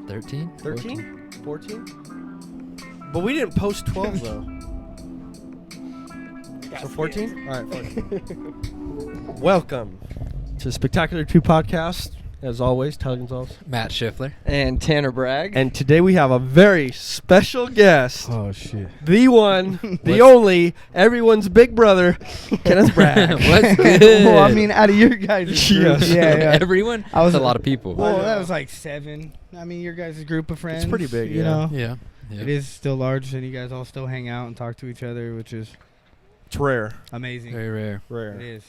13? 13? 14? But we didn't post 12 though. So 14? All right, 14. Welcome to Spectacular 2 Podcast. As always, Tyler Gonzalez. Matt Schiffler. And Tanner Bragg. And today we have a very special guest. Oh, shit. The one, the only, everyone's big brother, Kenneth Bragg. What's good? Well, I mean, out of your guys' group. Yes. Yeah. Everyone? I was That's a lot of people. Well, that was like 7. I mean, your guys' group of friends. pretty big, you yeah. know. Yeah. It is still large, and you guys all still hang out and talk to each other, which is It's rare. amazing. Very rare. It is.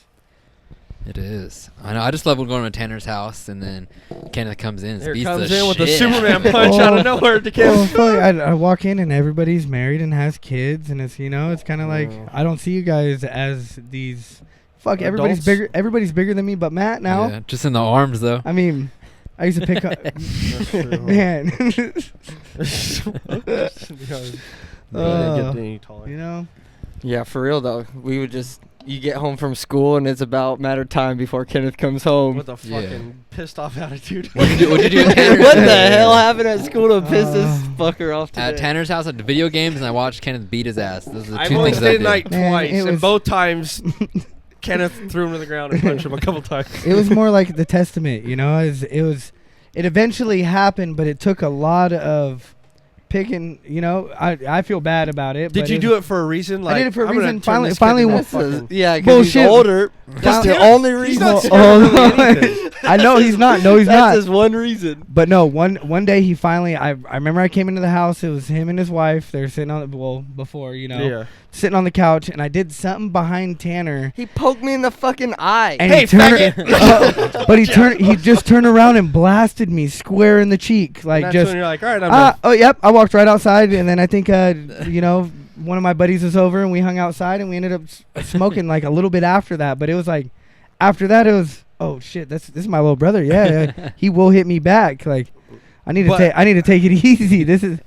It is. I know. I just love going to Tanner's house, and then Kenneth comes in and Here beats comes the in with a shit Superman out of punch Oh. out of nowhere to Well, Kenneth. I walk in and everybody's married and has kids, and it's it's kind of like Oh. I don't see you guys as these. Fuck, everybody's Adults? bigger. Everybody's bigger than me, but Matt now. Yeah, just in the arms, though. I mean, I used to pick up. That's true. Man. Get any taller. You know. Yeah, for real though. We would just you get home from school and it's about matter of time before Kenneth comes home. With a Yeah. fucking pissed off attitude. What'd you do at Tanner's? What the hell happened at school to piss this Uh, fucker off today? At Tanner's house, I did video games, and I watched Kenneth beat his ass. Those are the I've two only things I stayed did. the night Man, twice, it and was- both times Kenneth threw him to the ground and punched him a couple times. It was more like the testament, it eventually happened, but it took a lot of picking, I feel bad about it. Did but you do it for a reason? Like, I did it for a I'm gonna reason. turn this Finally kid into a That's a- fucking- yeah, because he's Bullshit. older. That's the Tanner- only he's reason. not Oh, scared of no. anything. I know he's not. No, he's That's not. his one reason. But no, one day he finally, I remember I came into the house. It was him and his wife. They were sitting on before, Yeah. sitting on the couch, and I did something behind Tanner. He poked me in the fucking eye. And Hey, he turned, faggot! but he just turned around and blasted me square in the cheek, like That's just. when you're like, all right, I'm done. Oh, yep. I walked right outside, and then I think, one of my buddies was over, and we hung outside, and we ended up smoking like a little bit after that. But it was like, after that, it was, oh shit, this is my little brother. Yeah, he will hit me back. Like, I need But- to take it easy. This is.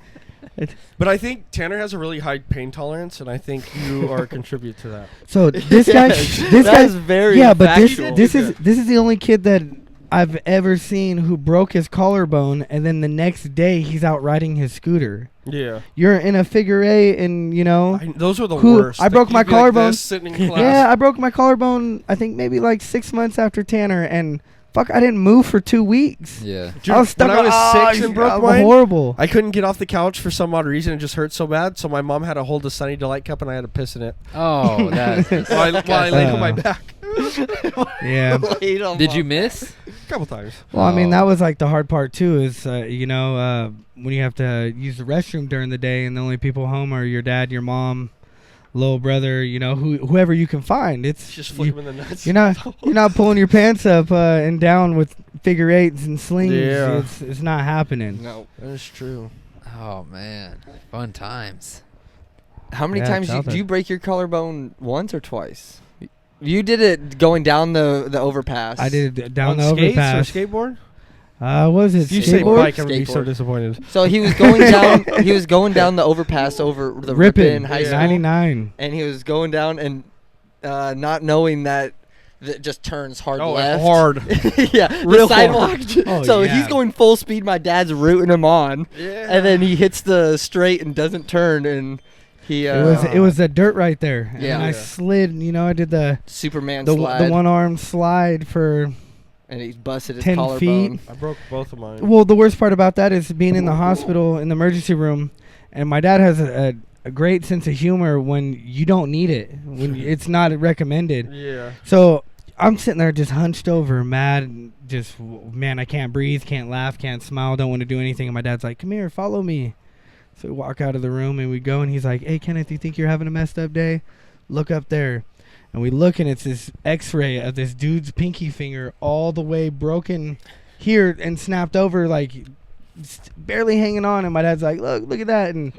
But I think Tanner has a really high pain tolerance, and I think you are a contribute to that. So this guy, this That guy, is very yeah, but factual. this is the only kid that I've ever seen who broke his collarbone, and then the next day he's out riding his scooter. Yeah. You're in a figure eight, and Those are the Who- worst. I broke You'd my be like collarbone. this, sitting in class. yeah, I broke my collarbone. I think maybe like 6 months after Tanner, and fuck, I didn't move for 2 weeks. Yeah. Dude, I was stuck. when I was 6 and broke mine, horrible. I couldn't get off the couch for some odd reason. It just hurt so bad. So my mom had to hold the Sunny Delight cup, and I had to piss in it Oh, that's while I laid on my Uh, back Yeah. Laid on Did my- you miss? a couple times. Well, I mean, Oh. that was like the hard part too. Is when you have to use the restroom during the day, and the only people home are your dad, your mom, little brother. Whoever you can find. It's Just flick him in the nuts. you're not pulling your pants up and down with figure eights and slings. Yeah. It's not happening. No. That is true. Oh, man. Fun times. How many Yeah, times it's out do there. you break your collarbone? Once or twice? You did it going down the overpass. I did it down On the skates overpass. or skateboard? What was it? If you say Skateboard? bike, I'm gonna be so Skateboard. disappointed. So he was going down. He was going down the overpass over the Ripon High School, 99. and he was going down and not knowing that it just turns hard Oh, left. hard. Yeah, Real the sidewalk. Oh, so yeah. he's going full speed. My dad's rooting him on, Yeah. and then he hits the straight and doesn't turn, and he It was the dirt right there. And Yeah. then I Yeah. slid. I did the Superman the slide, one arm slide for. and he busted his 10 collarbone. feet. I broke both of mine. Well, the worst part about that is being in the hospital in the emergency room, and my dad has a great sense of humor when you don't need it, when it's not recommended. Yeah. So I'm sitting there just hunched over, mad, and just man, I can't breathe, can't laugh, can't smile, don't want to do anything. And my dad's like, "Come here, follow me." So we walk out of the room and we go, and he's like, "Hey, Kenneth, you think you're having a messed up day? Look up there." And we look, and it's this X-ray of this dude's pinky finger all the way broken here and snapped over, like barely hanging on. And my dad's like, "Look at that!" And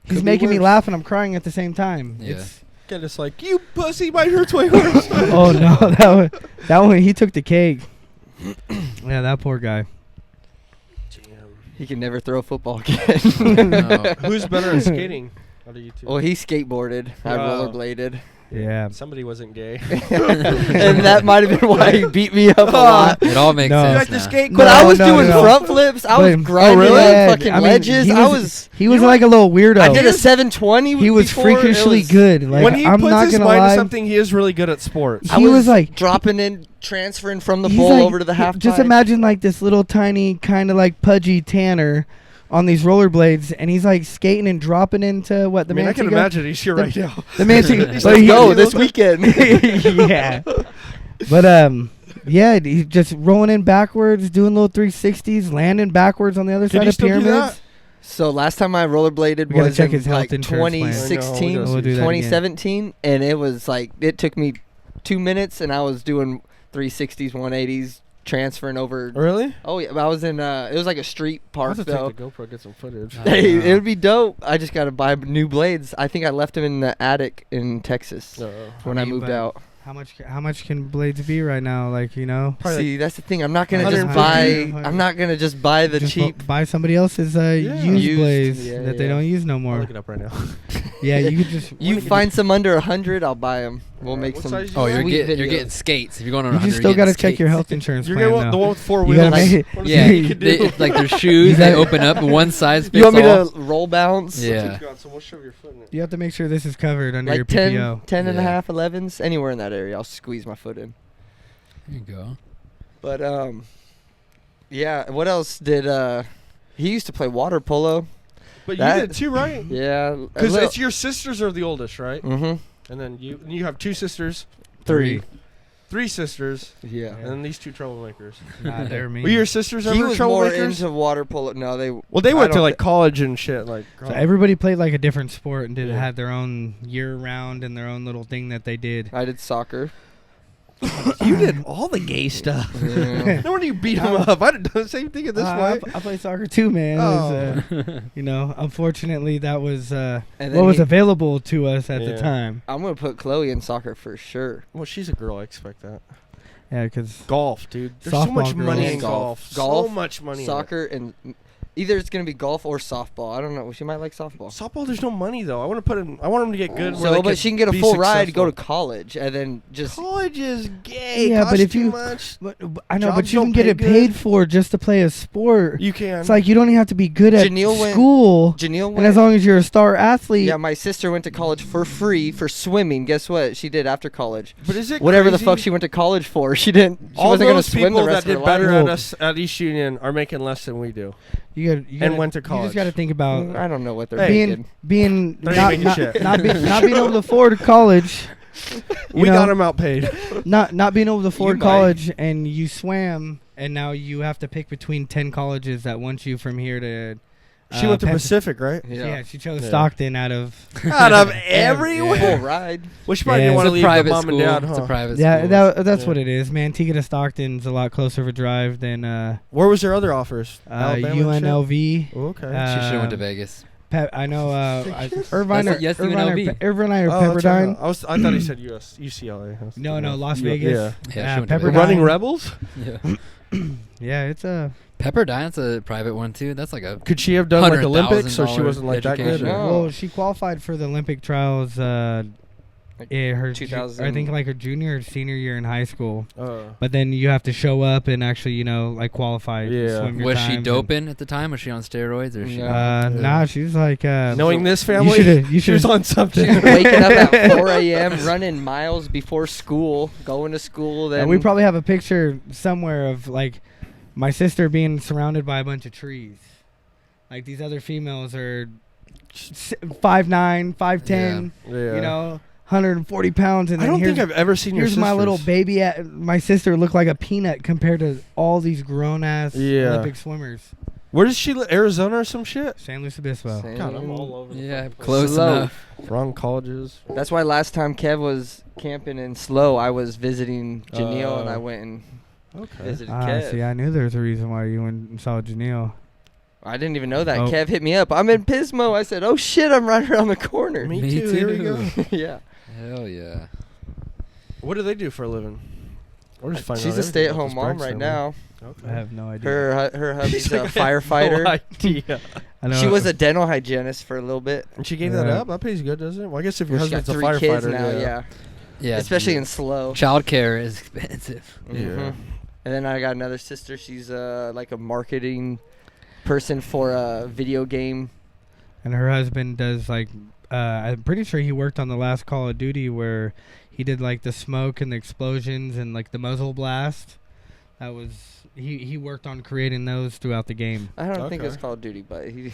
he's Could be making me worse. laugh, and I'm crying at the same time. Yeah. It's, Get us like, you pussy, mine hurts way worse. oh no, that one he took the cake. Yeah, that poor guy. He can never throw a football again. No. Who's better at skating out of you two? Well, he skateboarded. I Wow. rollerbladed. Yeah. Somebody wasn't gay. And that might have been why he beat me up a lot. It all makes No. You sense like to now. skate? But I was No, doing no. front flips. I was But- grinding really? on Yeah, fucking I mean, ledges. he I was- was. He was like a little weirdo. I did a 720. He was before. It freakishly was- good. Like When he I'm puts not his gonna mind lie. to something, he is really good at sports. I He was like dropping in, transferring from the he's bowl like- over to the half. Just pipe. imagine like this little tiny kind of like pudgy Tanner on these rollerblades, and he's like skating and dropping into what the I mean, I can Manteca- imagine he's here the- right now. The Manteca. He's but like, he- Go this weekend. yeah. But yeah, he's just rolling in backwards, doing little 360s, landing backwards on the other Can side you of still do pyramids. that? So last time I rollerbladed We gotta was check in his health like insurance plan. 2016, I know, We'll do that again. 2017, and it was like it took me 2 minutes, and I was doing 360s, 180s, transferring over. Really? Oh yeah, I was in. It was like a street I'll park have to though. take the GoPro, get some footage. Hey, it would be dope. I just gotta buy new blades. I think I left them in the attic in Texas when I I mean, moved but out. How much can blades be right now? Like, you know, Probably See, that's the thing. I'm not gonna just 150. buy. I'm not gonna just buy the just cheap. buy somebody else's used Used, blades yeah, that they yeah. don't use no I'll more. look it up right now. Yeah, you could just You find some under 100, I'll buy them. We'll Alright, make what some. size Oh, you're sweet getting videos. skates. If you're going on you 100, just still got to check your health insurance You're plan gonna want the though. one with 4 You wheels. gotta make it- What is Yeah, it you can do? it's like their shoes. You They gotta- open up and one size fits You want me all. to roll bounce? Yeah. So we'll show your foot in it. You have to make sure this is covered under your Like 10, PPO. 10 and a Yeah. half, 11s, anywhere in that area. I'll squeeze my foot in. There you go. But yeah. What else did he used to play water polo? But That- you did too, right? Yeah, Because it's your sisters are the oldest, right? Mm-hmm. And then you have 2 sisters, 3. 3 sisters, Yeah. and then these 2 troublemakers. Nah, they're mean. Were your sisters ever He was more troublemakers? into water polo. No, they. Well, they I went to don't like thi- college and shit. Like So everybody played like a different sport and Yeah. had their own year round and their own little thing that they did. I did soccer. you did all the gay stuff. Yeah. No wonder you beat him up. I'd have done the same thing at this I point. played soccer too, man. It was, Oh. you know, unfortunately, that was And what then was he- available to us at Yeah. the time. I'm gonna put Chloe in soccer for sure. Well, she's a girl. I expect that. Yeah, because Golf, dude. There's so Softball much girls. money And in golf. golf. So much money. Soccer and either it's gonna be golf or softball. I don't know. She might like softball. Softball, there's no money though. I want to put him. I want him to get good. where So, they but could she can get a be full ride, go to successful. college, and then just. College is gay. Yeah, Costs but if too you- much, I know, but Jobs you can don't get pay it good. paid for just to play a sport. you can. It's like you don't even have to be good at Janelle went- school, Janelle and went. as long as you're a star athlete, Yeah, my sister went to college for free for swimming. Guess what she did after college? but is it Whatever the crazy? fuck she went to college for, she didn't. She All wasn't gonna those swim the people rest that of did her better life. at us at East Union are making less than we do. you gotta, went to You college. just got to think about I don't know what they're Hey. making. being They ain't not making not, shit. not, not being able to afford college. We know, got him outpaid. not being able to afford might. college, and you swam, and now you have to pick between 10 colleges that want you from here to. She went to Penn- Pacific, right? Yeah, she chose Yeah. Stockton out of. Out of Full everywhere. ride. Well, she probably Yeah. didn't want It's to a leave private the mom school. and dad, It's huh? a private Yeah, school. that's Yeah. what it is. Manteca to Stockton's a lot closer of a drive than Where was their other offers? Alabama and shit? UNLV. Oh, okay. She should have went to Um, Vegas. I know Irvine or Yes, Irvine or, UNLV. Irvine or Oh, that's right. Pepperdine. I thought he said UCLA. I was No, thinking no, of- Las Yeah. Vegas. Yeah. Yeah, she went The to Pepperdine. Running Rebels? Yeah. Yeah, it's a. Pepperdine's a private one too. That's like a Could she have done like $100,000 Olympics, or she wasn't like that good? education. No. Well, she qualified for the Olympic trials. Her 2000 I think like her junior or senior year in high school. Uh, But then you have to show up and actually, like qualify. Yeah. Swim your Was she times and- doping at the time? Was she on steroids or she? No. Yeah. Nah, she's like. knowing this you family, should. You she was should. on something. Waking up at 4 a.m., running miles before school, going to school. Then We probably have a picture somewhere of like my sister being surrounded by a bunch of trees. Like these other females are 5'9", 5'10", Yeah. you know, 140 pounds, and I then don't here's, think I've ever seen your here's my little sisters. baby. My sister looked like a peanut compared to all these grown ass Yeah. Olympic swimmers. Where does she live? Arizona or some shit? San Luis Obispo. Same. God, I'm all over. the Yeah, fucking place. close Slow. enough. Wrong colleges. That's why last time Kev was camping in Slow, I was visiting Janelle, and I went and Okay. visited Kev. See, I knew there was a reason why you went and saw Janelle. I didn't even know that. Oh. Kev hit me up. I'm in Pismo. I said, "Oh shit, I'm right around the corner." Me, Me too. Here we go. too. Yeah. Hell yeah. What do they do for a living? We're just finding She's out a everything stay-at-home about this mom Braggs right family. now. Okay. I have no idea. Her hubby's He's a like, I have firefighter. No idea. I know She was a dental hygienist for a little bit. And she gave that Yeah. up? That pays good, doesn't it? Well, I guess if your Well, she got husband's a 3 firefighter. kids now, yeah. Yeah. Especially in slow. Childcare is expensive. Yeah. Mhm. And then I got another sister. She's like a marketing person for a video game. And her husband does like I'm pretty sure he worked on the last Call of Duty where he did like the smoke and the explosions and like the muzzle blast. That was he worked on creating those throughout the game. I don't think it's Okay. Call of Duty, but he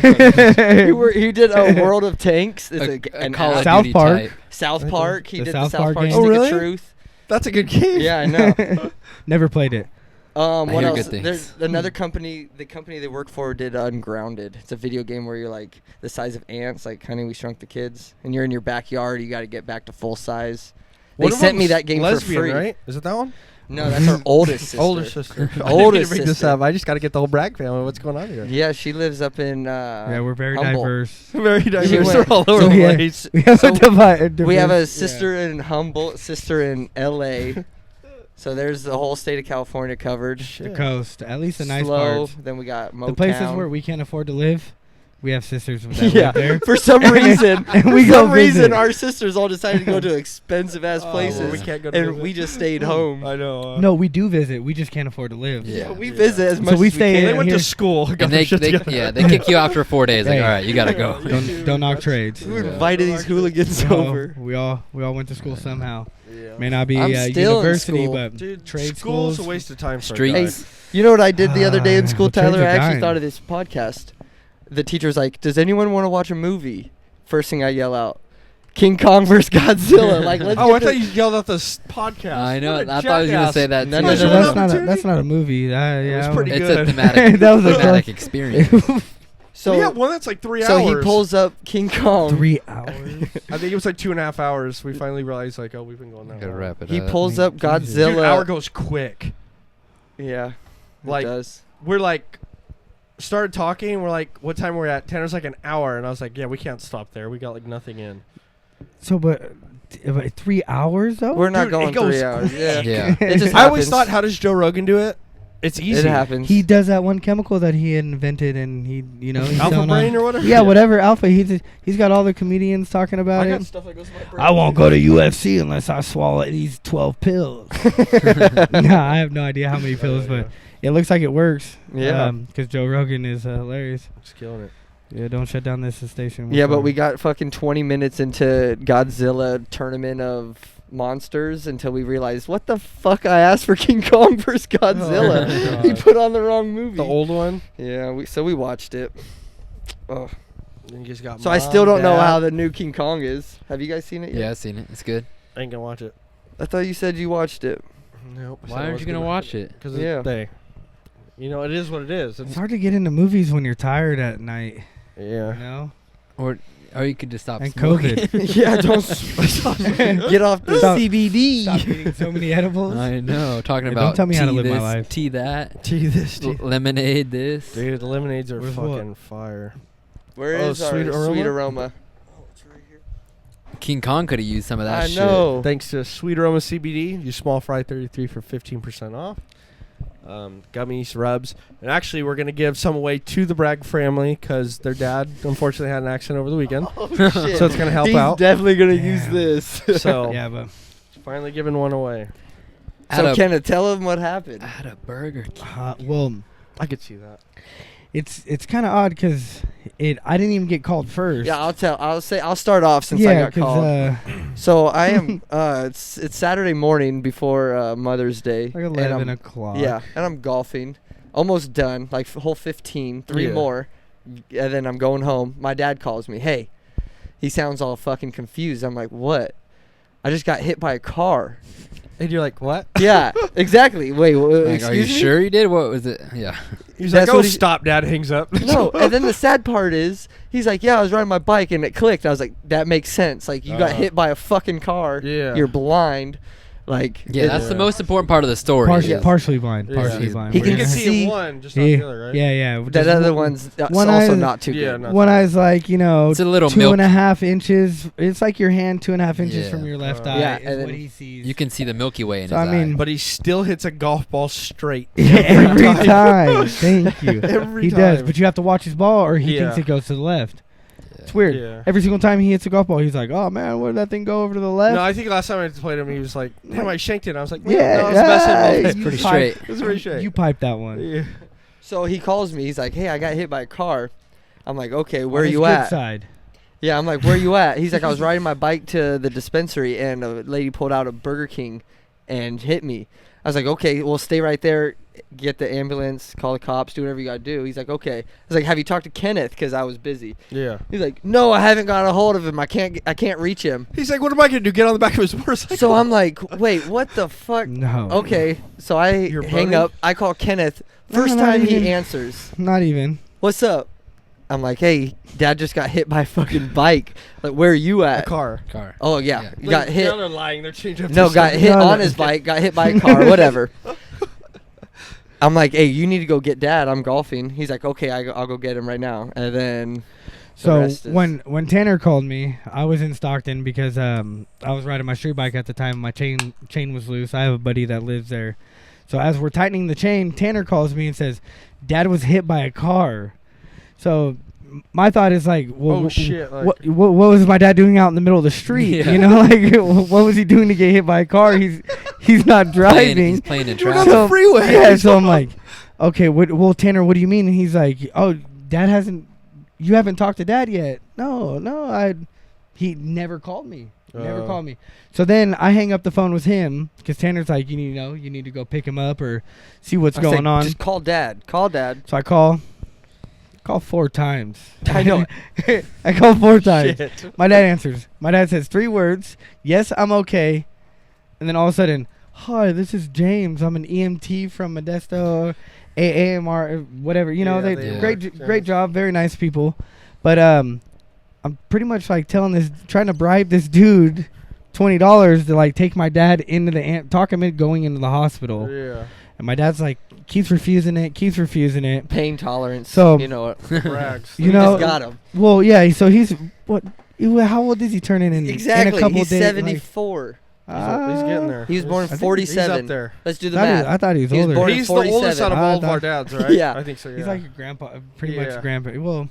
he did a World of Tanks. It's an Call of South Duty Park. type. South The Park. He did South the Park South Park game. Stick Oh, really? of Truth. That's a good game. Yeah, I know. Never played it. What hear else? good things. There's another company. The company they work for did Ungrounded. It's a video game where you're like the size of ants, like Honey We Shrunk the Kids, and you're in your backyard. You got to get back to full size. They One of sent me them's that game lesbian, for free. right? Is it that one? No, that's our oldest sister. Older sister. I didn't mean Oldest to bring this sister. up. I just got to get the whole Bragg family. What's going on here? Yeah, she lives up in. Yeah, we're very Humboldt. diverse. Very diverse. went- We're all over so the we had- place. We have So We have a diverse- sister in Humboldt, sister in L.A. So there's the whole state of California covered. the Shit. coast, at least the nice Slow. parts. Then we got Motown. The places where we can't afford to live, we have sisters that yeah, live there. for some reason, And we for go some reason, visit. our sisters all decided to go to expensive ass Oh, places, well, we can't go to and visit. we just stayed home. I know. No, we do visit. We just can't afford to live. Yeah. We Yeah. visit as So much we as stay we They can. went here- to school. got And their they, shit they together. yeah, they kick you after 4 days. Like, Hey. all right, you gotta go. Don't knock trades. We invited these hooligans No, over. we all went to school somehow. Yeah. May not be I'm still in university, school. but Dude, trade school's schools. a waste of time for Street- a guy. Hey, you know what I did the other day in school, Well, trades Tyler? are I actually dying. thought of this podcast. The teacher's like, "Does anyone want to watch a movie?" First thing I yell out, "King Kong vs. Godzilla!" Like, let's Oh, get I thought the- you yelled at the podcast. I know. What a I thought I was gonna jackass. say that. No, too. no, No, no, that's no. not. That's not a movie. It was pretty It's good. a thematic, That was a thematic close- experience. So, we have one that's like 3 so hours. he pulls up King Kong. 3 hours. I think it was like 2.5 hours. We finally realized, like, oh, we've been going that Gotta long. wrap it He up. pulls up Jesus. Dude, Godzilla. hour goes quick. Yeah, Like, it does. we're like, started talking. And we're like, what time we're at? Tanner's like an hour, and I was like, yeah, we can't stop there. We got like nothing in. So, but 3 hours though. We're not Dude, going it goes 3 hours. Yeah, Yeah. it just I always happens. thought, how does Joe Rogan do it? It's easy. It happens. He does that one chemical that he invented, and he's Alpha selling brain on- or whatever. Yeah, whatever alpha. He's got all the comedians talking about I got it. stuff that goes in my brain. I won't go to UFC unless I swallow these 12 pills. No, I have no idea how many pills, but it looks like it works. Yeah. Because Joe Rogan is hilarious. Just killing it. Yeah, don't shut down this station. We're Yeah, but sorry. we got fucking 20 minutes into Godzilla tournament of monsters until we realized, what the fuck, I asked for King Kong vs. Godzilla. Oh, He God. put on the wrong movie. The old one. Yeah, we watched it. Oh. And you just got So I Mom, still don't know Dad. how the new King Kong is. Have you guys seen it yet? Yeah, I've seen it. It's good. I ain't gonna watch it. I thought you said you watched it. Nope. Why aren't you gonna watch it? Because Yeah. they. You know, it is what it is. It's hard to get into movies when you're tired at night. Yeah. You know? Or you could just stop And smoking. COVID. Yeah, don't get off the Stop- CBD. Stop eating so many edibles. I know. Talking Yeah, about don't tell me how to tea live my this, life. tea that, Tea this, tea. lemonade this. Dude, the lemonades are Where's what? fucking fire. Where Oh, is our Sweet Aroma? sweet aroma? King Kong could have used some of that I shit. know. Thanks to Sweet Aroma CBD, you small fry 33 for 15% off. Gummies, rubs. And actually, we're going to give some away to the Bragg family because their dad, unfortunately, had an accident over the weekend. Oh, shit. So it's going to help He's out. definitely gonna Yeah. use this. So, Yeah, but finally giving one away. So Kenneth, tell him what happened. At a Burger King. well, I could see that. it's kind of odd because I didn't even get called first. Yeah, I'll start off since I yeah, got called. So I am. It's Saturday morning before Mother's Day. like and 11 I'm- o'clock. Yeah, and I'm golfing, almost done. Like hole 15, three Yeah. more, and then I'm going home. My dad calls me. Hey, he sounds all fucking confused. I'm like, what? I just got hit by a car. And you're like, what? Yeah, exactly. Wait, Like, excuse are you me? sure you did? What was it? Yeah. He's That's like, oh, what he- stop, Dad. Hangs up. No, and then the sad part is, he's like, yeah, I was riding my bike and it clicked. I was like, that makes sense. Like, you got hit by a fucking car. Yeah. You're blind. Like, Yeah, that's the most important part of the story. Partially blind. Yeah. Partially He's- blind. he You can can see see- in one, just not Yeah, the other, right? yeah. that just other one- one's one also eye- not too Yeah, good. not One that. eye's like, It's a little 2.5 inches. It's like your hand 2.5 inches Yeah. from your left Yeah, eye. and is then what he sees. You can see the Milky Way in So, his I mean- eye. But he still hits a golf ball straight. every time. Thank you. Every He time. does, but you have to watch his ball, or he thinks Yeah. it goes to the left. It's weird. Yeah. Every single time he hits a golf ball, he's like, "Oh man, where did that thing go over to the left?" No, I think last time I played him, he was like, "Damn, I shanked it." And I was like, Yeah, "No, I was messing with yeah, it." It's pretty you straight. It was pretty straight. You piped that one. Yeah. So he calls me. He's like, "Hey, I got hit by a car." I'm like, "Okay, On where his you good at?" Side. Yeah, I'm like, "Where you at?" He's like, "I was riding my bike to the dispensary, and a lady pulled out a Burger King and hit me." I was like, "Okay, well, stay right there, get the ambulance, call the cops, do whatever you gotta do." He's like, "Okay." I was like, "Have you talked to Kenneth?" Because I was busy. Yeah. He's like, "No, I haven't got a hold of him. I can't reach him." He's like, "What am I gonna do? Get on the back of his motorcycle?" So I'm like, "Wait, what the fuck?" No. Okay, so I Your hang buddy? up. I call Kenneth. No, First not time even. he answers. Not even. "What's up?" I'm like, "Hey, Dad just got hit by a fucking bike. Like, where are you a at?" car. Car. Oh yeah, Yeah. you got hit. Now they're lying. They're changing up No, the got story. hit No, on no. his bike. Got hit by a car. Whatever. I'm like, "Hey, you need to go get Dad. I'm golfing." He's like, "Okay, I'll go get him right now." And then the So rest is- when Tanner called me, I was in Stockton because I was riding my street bike at the time. My chain was loose. I have a buddy that lives there. So as we're tightening the chain, Tanner calls me and says, "Dad was hit by a car." So my thought is like, well, Oh, shit, like- what was my dad doing out in the middle of the street? Yeah. You know, like what was he doing to get hit by a car? He's not driving. He's playing in You're on traffic. the freeway. Yeah, so I'm like, okay, well, Tanner, what do you mean? And he's like, oh, you haven't talked to Dad yet. No, he never called me. Never called me. So then I hang up the phone with him because Tanner's like, you need to go pick him up or see what's I was going like, on. Just call Dad. Call Dad. So I call 4 times. I know. I call 4 times. Shit. My dad answers. My dad says 3 words. Yes, I'm okay. And then all of a sudden, hi, this is James. I'm an EMT from Modesto, AMR, whatever. You know, Yeah, they they great job, very nice people. But I'm pretty much like trying to bribe this dude $20 to like take my dad into talk him into going into the hospital. Yeah. And my dad's like keeps refusing it. Pain tolerance. So- you know what? Brags. You We know, just got him. Well, yeah. So he's what? How old is he turning in? Exactly. In a couple He's days, 74. He's getting there. He was born in He's- 47. He's up there. Let's do the I math. thought he was He was older. born- He's the oldest 47. out of I all of thought- our dads, right? Yeah. I think so. Yeah. He's like a grandpa, pretty Yeah. much grandpa. Well,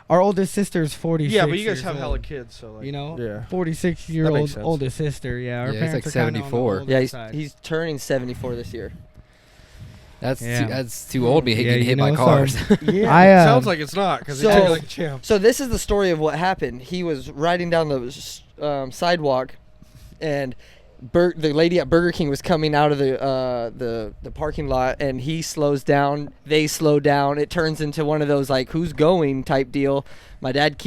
our oldest sister's 46. yeah, but you guys years have old, hella kids, so like, You know, yeah. 46-year-old sense. oldest sister. Yeah, our Yeah, he's parents like are kinda on the 74. older Yeah, side. he's turning 74 this year. That's Yeah. that's too old to be Yeah, getting you hit by know, so- cars. Yeah. I Sounds like it's not because So- they treat you like a champ. So this is the story of what happened. He was riding down the sidewalk, and the lady at Burger King was coming out of the parking lot, and he slows down. They slow down. It turns into one of those like who's going type deal. My dad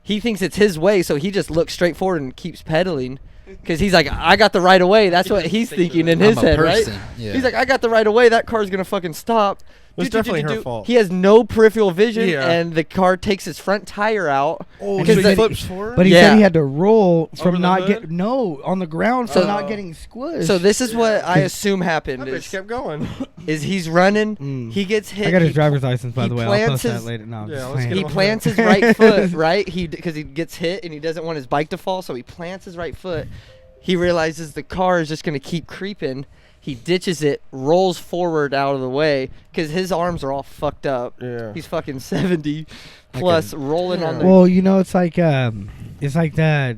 he thinks it's his way, so he just looks straight forward and keeps pedaling. Because he's like, I got the right of way. That's what he's thinking in his I'm a head, right? person. Yeah. He's like, I got the right of way. That car's gonna fucking stop. It's definitely her fault. He has no peripheral vision, Yeah. and the car takes his front tire out. Oh, because so the- he flips forward? But he Yeah. said he had to roll Over from the not hood? on the ground from So- not getting squished. So this is what I assume happened that bitch is, kept going. he's running. Mm. He gets hit. I got his he- driver's license, by he the way. I'll plants post that his- later. No, I'm Yeah, just let's playing. get He him on plants his right foot, right? Because he gets hit and he doesn't want his bike to fall, so he plants his right foot. He realizes the car is just going to keep creeping. He ditches it, rolls forward out of the way because his arms are all fucked up. Yeah. He's fucking 70 plus, rolling on the. Well, you know, it's like that.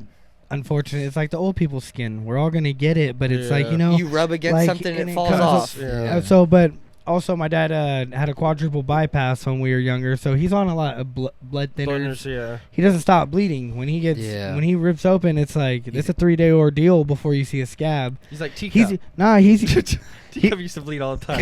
Unfortunately, it's like the old people's skin. We're all gonna get it, but it's like Yeah. you know. You rub against like, something and and it it falls comes off. Yeah. So, but also my dad had a quadruple bypass when we were younger, so he's on a lot of blood thinners. Blenders, yeah. He doesn't stop bleeding when he gets Yeah. when he rips open. It's like it's a 3-day ordeal before you see a scab. He's like He's Teacup. he's Teacup used to bleed all the time.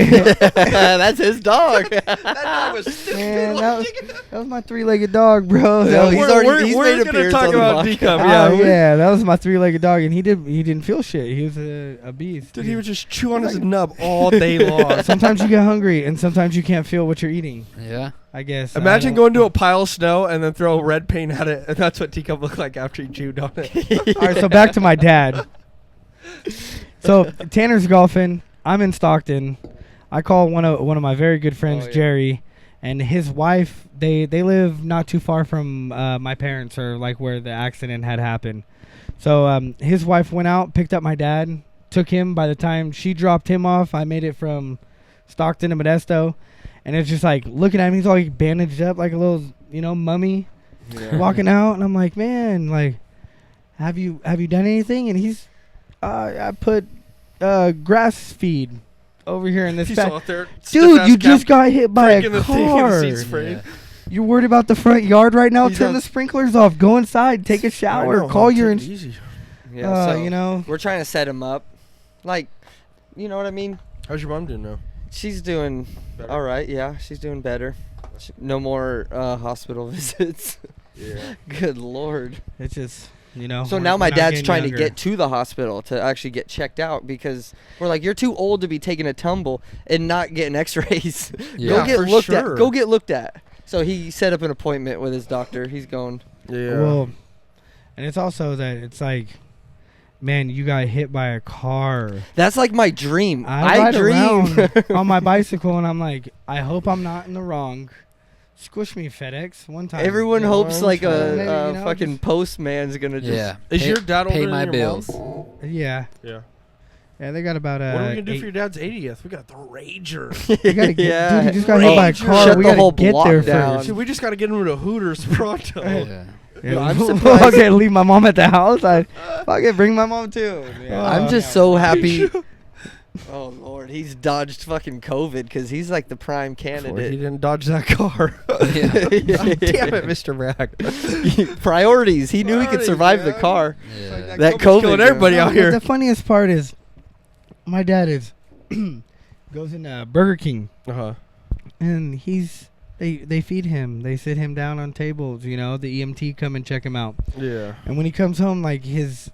That's his dog. that dog was stupid. man, that was my 3-legged dog, bro. No, That he's was- already- we're made gonna appearance talk on the about podcast. Teacup. Oh, Yeah, yeah, that was my 3-legged dog, and he didn't feel shit. He was a beast. Dude, he would just chew on his nub all day long. Sometimes you get hungry, and sometimes you can't feel what you're eating. Yeah. I guess. Imagine going to a pile of snow and then throw red paint at it, and that's what Teacup looked like after he chewed on it. All right, so back to my dad. So Tanner's golfing. I'm in Stockton. I call one of my very good friends, Oh, yeah. Jerry, and his wife. They live not too far from my parents, or like where the accident had happened. So his wife went out, picked up my dad, took him. By the time she dropped him off, I made it from Stockton to Modesto, and it's just like looking at him. He's all like bandaged up like a little, mummy, walking out, and I'm like, man, like, have you done anything? And he's, I put grass feed over here in this He's back. out there, Dude, stiff-ass you just cap got hit by a breaking the thing in the car. seat sprayed. You're worried about the front yard right now? He's Turn on- the sprinklers off. Go inside. Take a I shower. know, Call take your. it easy. Yeah, so We're we're trying to set him up. Like, you know what I mean? How's your mom doing now? She's doing Better? all right. Yeah, she's doing better. No more hospital visits. Yeah. Good Lord. It's just, So we're- now my we're not dad's getting trying to younger. get to the hospital to actually get checked out because we're like, you're too old to be taking a tumble and not getting X-rays. Yeah, Go get for looked sure. at. Go get looked at. So he set up an appointment with his doctor. He's going. Yeah. Well, and it's also that it's like, man, you got hit by a car. That's like my dream. I I ride dream. around on my bicycle, and I'm like, I hope I'm not in the wrong. Squish me, FedEx, one time. Everyone You know, hopes like maybe, a you know, fucking just- postman's gonna just. Yeah. Is your dad older pay than my your bills? mom? Yeah, Yeah. yeah. They got about What are we gonna do 8 for your dad's 80th? We got the Rager. We gotta get, Yeah. dude, he just got hit by a Shut car. the We gotta whole get block there down. first. Dude, we just gotta get him to Hooters pronto. Yeah. Yo, I'm I'm surprised- okay, leave my mom at the house. I fucking bring my mom too. I'm just so happy. Oh Lord, he's dodged fucking COVID because he's like the prime Before he candidate. didn't dodge that car. Yeah. Damn it, Mr. Mac. Priorities. He knew he could Priorities, survive the man. car. Yeah. That COVID's COVID killing everybody No, out but here. The funniest part is, my dad is goes in Burger King, Uh-huh. and they feed him. They sit him down on tables. The EMT come and check him out. Yeah. And when he comes home, like he's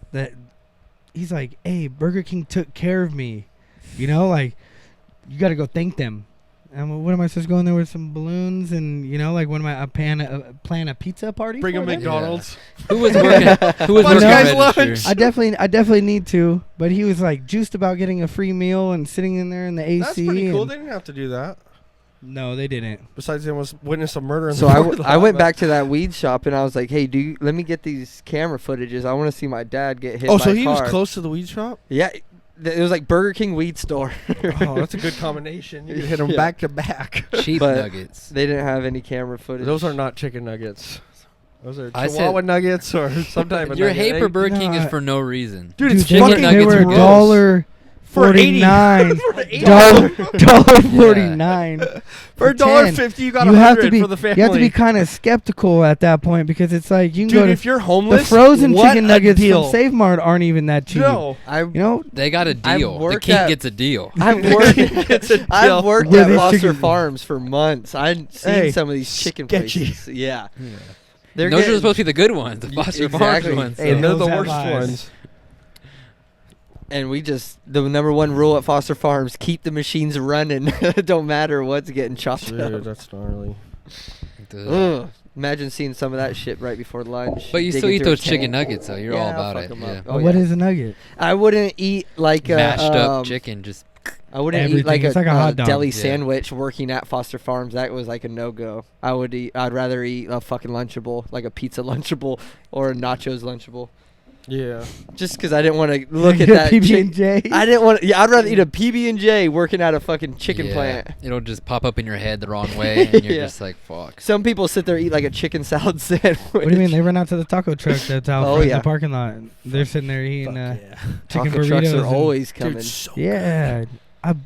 like, "Hey, Burger King took care of me." Like you got to go thank them. And what am I supposed to go in there with some balloons and like what am I plan a pizza party? Bring for him them? McDonald's. Who was working? Who was Bunch working guys register? lunch. I definitely need to, but he was like juiced about getting a free meal and sitting in there in the AC. That's pretty cool. and- They didn't have to do that. No, they didn't. Besides, they almost witnessed a murder in So the I parking I lot, went but- back to that weed shop and I was like, "Hey, let me get these camera footages. I want to see my dad get hit." Oh, by so a he car. was close to the weed shop? Yeah, it was like Burger King weed store. Oh, that's a good combination. You can hit them Yeah. back to back. Cheap But- nuggets. They didn't have any camera footage. Those are not chicken nuggets. Those are I Chihuahua said- nuggets or some type of Your nugget. hate for Burger No, King is I- for no reason. Dude, it's they chicken were, fucking they nuggets were are $1 For 80. $49. For $80. $1.49. For $10. $1.50, you got You have to 100 be for the family. you have to be kind of skeptical at that point because it's like you can Dude, go to if you're the homeless, frozen what chicken a nuggets from deal. Save Mart aren't even that cheap. No. They got a I've deal. The worked king at- gets a deal. I've worked. It's a deal. I've worked With at this Foster chicken- Farms for months. I've seen Hey, some of these chicken sketchy. places. Yeah, Yeah. they're Those are getting- supposed to be the good ones, the Y- Foster exactly. Farms ones. Hey, so- they're the Those have worst eyes. ones. And we just the number one rule at Foster Farms: keep the machines running. Don't matter what's getting chopped Dude, up. that's gnarly. Ugh. Ugh. Imagine seeing some of that shit right before lunch. But you still digging eat through a those chicken tank. nuggets, though. You're Yeah, all I'll about fuck it. 'em Yeah. up. Oh, What yeah. is a nugget? I wouldn't eat like a Mashed up chicken, just I wouldn't eat Everything. like It's a, like a hot dog. deli Yeah. sandwich working at Foster Farms. That was like a no go. I'd rather eat a fucking Lunchable, like a pizza Lunchable or a nachos Lunchable, Yeah. just because I didn't want to look at Your that. PB&J. I didn't want. Yeah, I'd rather eat a PB&J working at a fucking chicken yeah, plant. It'll just pop up in your head the wrong way, and you're Yeah. just like, fuck. Some people sit there and eat like a chicken salad sandwich. What do you mean? They run out to the taco truck that's out Oh, front yeah. in the parking lot. They're sitting there eating Fuck chicken Taco burritos. trucks are and- always coming. Dude, so Yeah.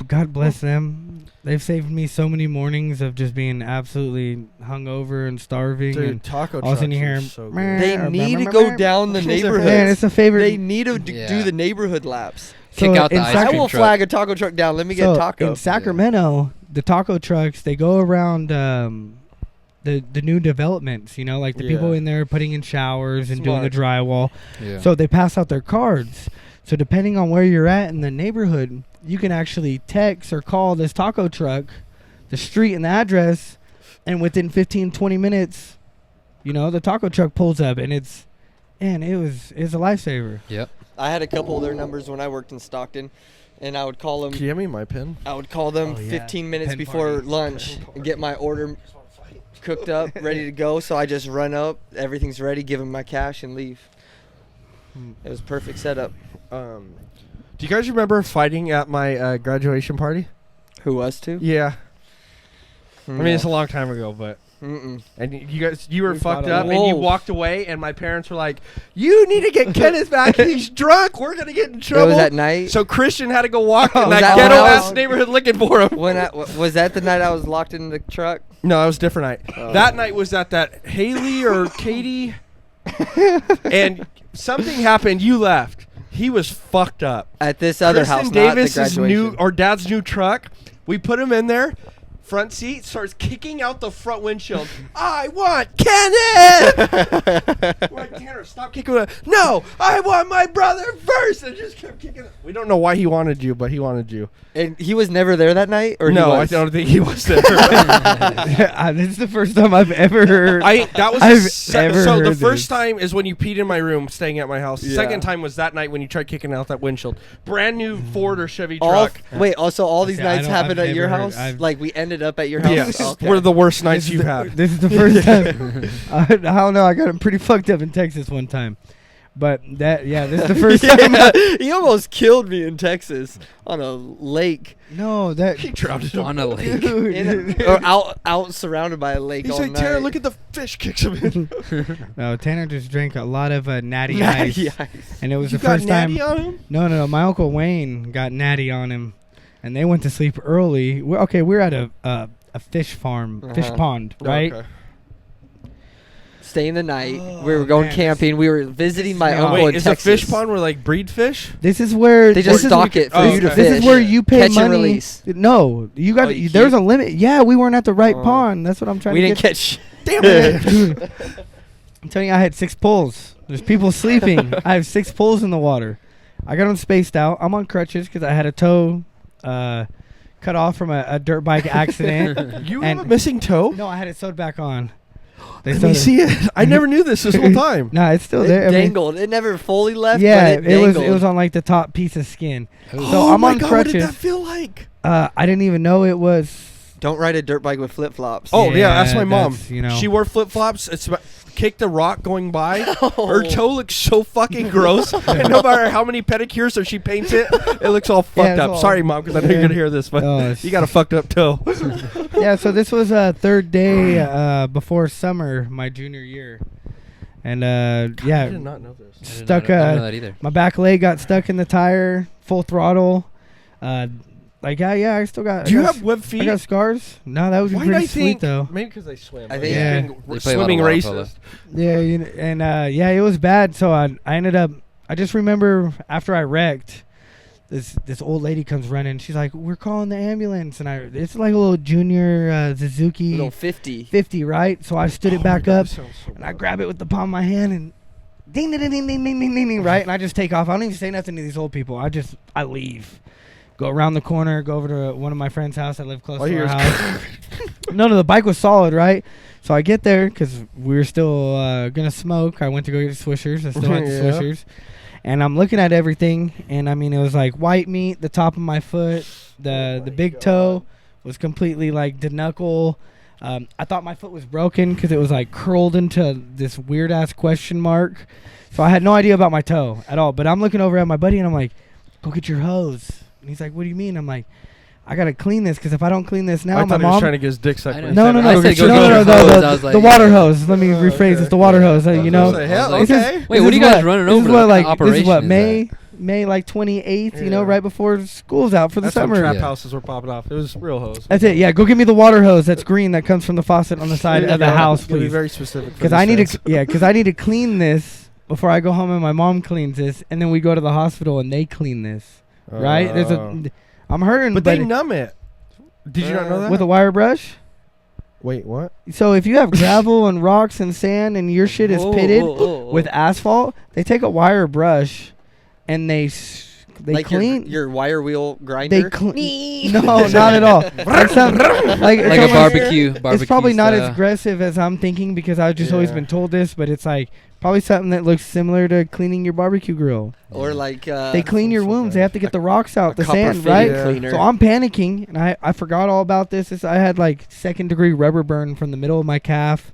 God bless them. They've saved me so many mornings of just being absolutely hungover and starving. Dude, and taco all of a sudden trucks you hear are 'em, so "Meh." good. They need to go down the neighborhood. Man, it's a favorite. They need to Yeah. do the neighborhood laps. Kick out the in ice I cream will truck. flag a taco truck down. Let me get taco. In Sacramento, the taco trucks, they go around the new developments, like the people Yeah. in there putting in showers and doing the Smart. drywall. Yeah. So they pass out their cards. So depending on where you're at in the neighborhood, you can actually text or call this taco truck, the street and the address, and within 15, 20 minutes, the taco truck pulls up, and it's a lifesaver. Yep. I had a couple of their numbers when I worked in Stockton, and I would call them. Can you hand me my pen? I would call them Oh, yeah. 15 minutes Pen before party. lunch and get my order cooked up, ready to go. So I just run up, everything's ready, give them my cash, and leave. It was perfect setup. Do you guys remember fighting at my graduation party? Who us two? Yeah. I mean, it's a long time ago, but. Mm-mm. And you were We fucked fought up, a and you lot. walked away, and my parents were like, "You need to get Kenneth back. He's drunk. We're gonna get in It trouble." was at night. So Christian had to go walk in Was that that when ghetto I ass was- neighborhood looking for him. Was that the night I was locked in the truck? No, it was a different night. Oh. That night was at that Haley or Katie, and something happened. You left. He was fucked up. At this other Kristen house, not the Davis's graduation. our dad's new truck. We put him in there. Front seat, starts kicking out the front windshield. I want Kenneth. We're like, Tanner, stop kicking it. No, I want my brother first. And just kept kicking it. We don't know why he wanted you, but he wanted you. And he was never there that night, or No, he I was? don't think he was there. This is the first time I've ever heard. That was I've so ever the heard first this. time is when you peed in my room staying at my house. The Yeah. second time was that night when you tried kicking out that windshield. Brand new Ford or Chevy All truck. wait, also all these See, I nights don't- happened I've at your never house. heard- Like we ended up at your house. Yes, Okay. were the worst nights This is you've the- had. This is the first time. I don't know. I got him pretty fucked up in Texas one time, but this is the first time. Yeah, he almost killed me in Texas on a lake, No, that He drowned him. On a lake. dude. or out surrounded by a lake. He's all like, Tanner, night. look at the fish kicks him in. No, Tanner just drank a lot of natty Natty ice, ice. and it was You the got first time. natty on him? No. My uncle Wayne got natty on him, and they went to sleep early. We're at a fish farm, fish Uh-huh. pond, right? Okay. Staying the night. Oh, we were going man, camping. We were visiting my Yeah. uncle Wait, in is Texas. a fish pond where like breed fish? This is where They just this is- stock it for Oh, you to okay. fish. This is where you pay Catch and money. release. No, you got. Oh, you there's a keep- limit. Yeah, we weren't at the right Oh. pond. That's what I'm trying We to didn't get. catch. Damn it. Dude, I'm telling you, I had 6 pulls. There's people sleeping. I have 6 pulls in the water. I got them spaced out. I'm on crutches because I had a toe cut off from a dirt bike accident. You And- have a missing toe? No, I had it sewed back on. They Let sewed me it- see it. I never knew this whole time. No, it's still It there. I mean, dangled. It never fully left. yeah, but it dangled. it was on like the top piece of skin. Ooh. So I'm my on God, what did crutches. that feel like? I didn't even know it was. Don't ride a dirt bike with flip flops. Oh, yeah, that's my mom. that's, you know. She wore flip flops. It's about, kicked a rock going by. Her Oh. toe looks so fucking gross. And no matter how many pedicures or she paints it, it looks all fucked it's up. all- Sorry, mom, because I know you're yeah. gonna hear this, but Oh, it's- you got a fucked up toe. Yeah, so this was third day before summer, my junior year, and I yeah, did not know this. I didn't stuck. know, I didn't know that either. My back leg got stuck in the tire, full throttle. I still got. Do you I got have web I feet? got scars. No, that would be Why did pretty I sweet think? though. Maybe because I swam. I I'm think- just Yeah. being They play a lot swimming of water racist. polo. Yeah, yeah, it was bad. So I ended up. I just remember after I wrecked, this old lady comes running. She's like, "We're calling the ambulance," and it's like a little junior Suzuki Little 50. 50, right? So I stood Oh it my back God, up. this sounds so And I bad. grab it with the palm of my hand and ding, ding, ding, ding, ding, ding, ding, ding, ding, right? And I just take off. I don't even say nothing to these old people. I leave. Go around the corner, go over to one of my friend's house. I live close All to you our hear house. No, the bike was solid, right? So I get there because we were still going to smoke. I went to go get the Swishers. I still had the Yeah. Swishers. And I'm looking at everything. And, I mean, it was like white meat, the top of my foot, the big toe was completely like the knuckle. I thought my foot was broken because it was like curled into this weird ass question mark. So I had no idea about my toe at all. But I'm looking over at my buddy and I'm like, "Go get your hose." And he's like, "What do you mean?" I'm like, "I gotta clean this because if I don't clean this now, I my thought he was mom." trying to get his dick sucked. I when he know. No, said no, it. no, I said no, go no, get no, your no, hose. the- I was like, the water yeah. hose. Let me Oh, rephrase. okay. It's the water hose. You know, What the hell? This is- Okay. Wait, what are you guys running this over? Is what, What like, this is operation what is May like 28th. You know, Yeah. right before school's out for the That's when summer. trap Yeah. houses were popping off. It was real hose. That's it. Yeah, go get me the water hose. That's green. That comes from the faucet on the side There you of the go. house, It's gonna Be please. very specific. Because I need to. Yeah, because I need to clean this before I go home and my mom cleans this, and then we go to the hospital and they clean this. Right? There's a. I'm hurting, But they numb it. Did you not know that? with a wire brush. Wait, what? So if you have gravel and rocks and sand and your shit is Whoa, pitted whoa, whoa, whoa. with asphalt, they take a wire brush and they They like clean. your wire wheel grinder. They clean. No, not at all. Like, Like a almost- barbecue. It's probably not as style. aggressive as I'm thinking because I've just always Yeah. been told this, but it's like probably something that looks similar to cleaning your barbecue grill. Or like They clean your so wounds. bad. They have to get the rocks out, the copper sand, fitting right? Yeah. cleaner. So I'm panicking, and I forgot all about this. I had like second-degree rubber burn from the middle of my calf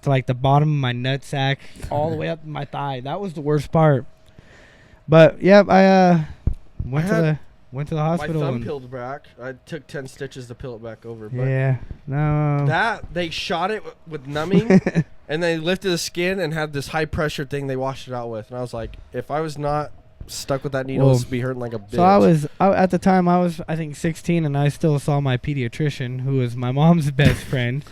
to like the bottom of my nutsack, all the way up to my thigh. That was the worst part. But yeah, I went to the My hospital. thumb and peeled back. I took 10 stitches to peel it back over. But yeah, no. that they shot it with numbing, and they lifted the skin and had this high pressure thing they washed it out with. And I was like, if I was not stuck with that needle, Well, this would be hurting like a bitch. So at the time I was I think 16, and I still saw my pediatrician, who was my mom's best friend.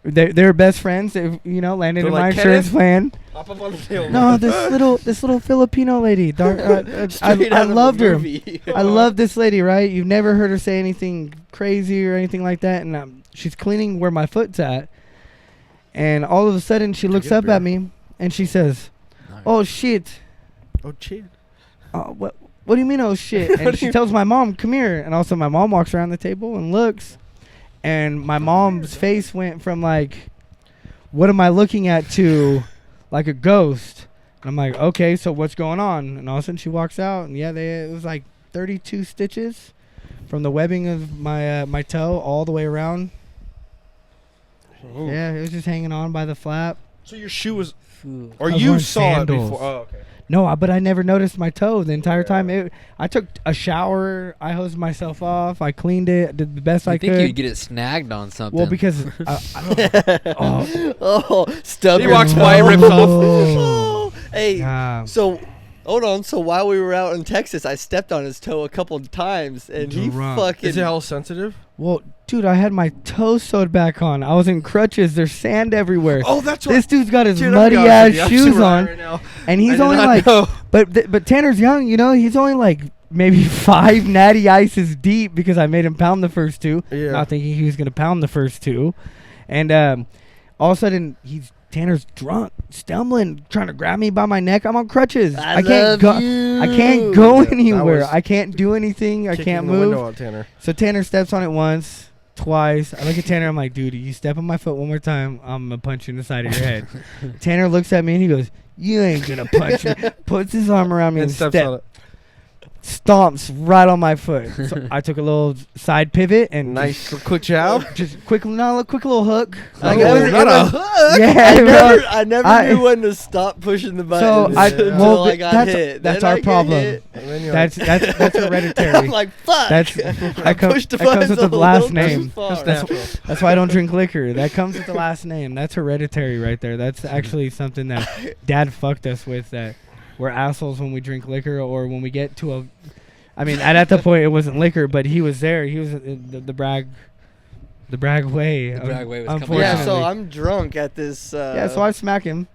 They're best friends. They, landed They're in like, my insurance "Kenneth?" plan. Hop up on the tail. No, this little Filipino lady. I Straight out of a loved her. movie. I love this lady, right? You've never heard her say anything crazy or anything like that. And she's cleaning where my foot's at. And all of a sudden, she looks get a up beer. at me and she says, "Oh shit! Oh, shit. What do you mean, oh shit?" And she tells my mom, "Come here." And also, my mom walks around the table and looks. And my mom's face went from like, "What am I looking at?" to like a ghost. And I'm like, "Okay, so what's going on?" And all of a sudden, she walks out, and it was like 32 stitches from the webbing of my toe all the way around. Ooh. Yeah, it was just hanging on by the flap. So your shoe was, Ooh. or I was you wearing saw sandals. it before? Oh, okay. No, but I never noticed my toe the entire Yeah. time. I took a shower. I hosed myself off. I cleaned it. Did the best I I think could. you'd get it snagged on something. Well, because Oh, stubborn. He walks by, rips off. Oh, hey, Yeah. so hold on. So while we were out in Texas, I stepped on his toe a couple of times, and he Drunk. fucking. Is it hell sensitive? Well, dude, I had my toes sewed back on. I was in crutches. There's sand everywhere. Oh, that's what. This dude's got his Dude, I'm muddy honest ass with you. I'm shoes super high on, right now. and I he's did only not like, know. but Tanner's young. He's only like maybe 5 natty ices deep because I made him pound the first 2, Yeah. not thinking he was gonna pound the first 2, and all of a sudden Tanner's drunk, stumbling, trying to grab me by my neck. I'm on crutches. I can't go. I can't go Yeah, that anywhere. was I can't do anything. I Kicking can't the move. window out, Tanner. So Tanner steps on it once, twice. I look at Tanner. I'm like, dude, you step on my foot one more time, I'm gonna punch you in the side of your head. Tanner looks at me and he goes, "You ain't gonna punch me." Puts his arm around me And and steps on it. stomps right on my foot. So I took a little side pivot and Nice quick jab. just quick little hook. I Oh, never, not a hook. Yeah, bro. I never I- knew when to stop pushing the button. So I Yeah. well, I got that's hit. that's Then our I get problem. hit. And then you're That's I'm hereditary. like, fuck. That's I that pushed the comes buttons with a the last little too name. far. That's why I don't drink liquor. That comes with the last name. That's hereditary right there. That's actually something that Dad fucked us with. That we're assholes when we drink liquor or when we get to a. I mean, at the point it wasn't liquor, but he was there. He was the brag way. The brag way was coming Yeah, out. so I'm drunk at this. Yeah, so I smack him,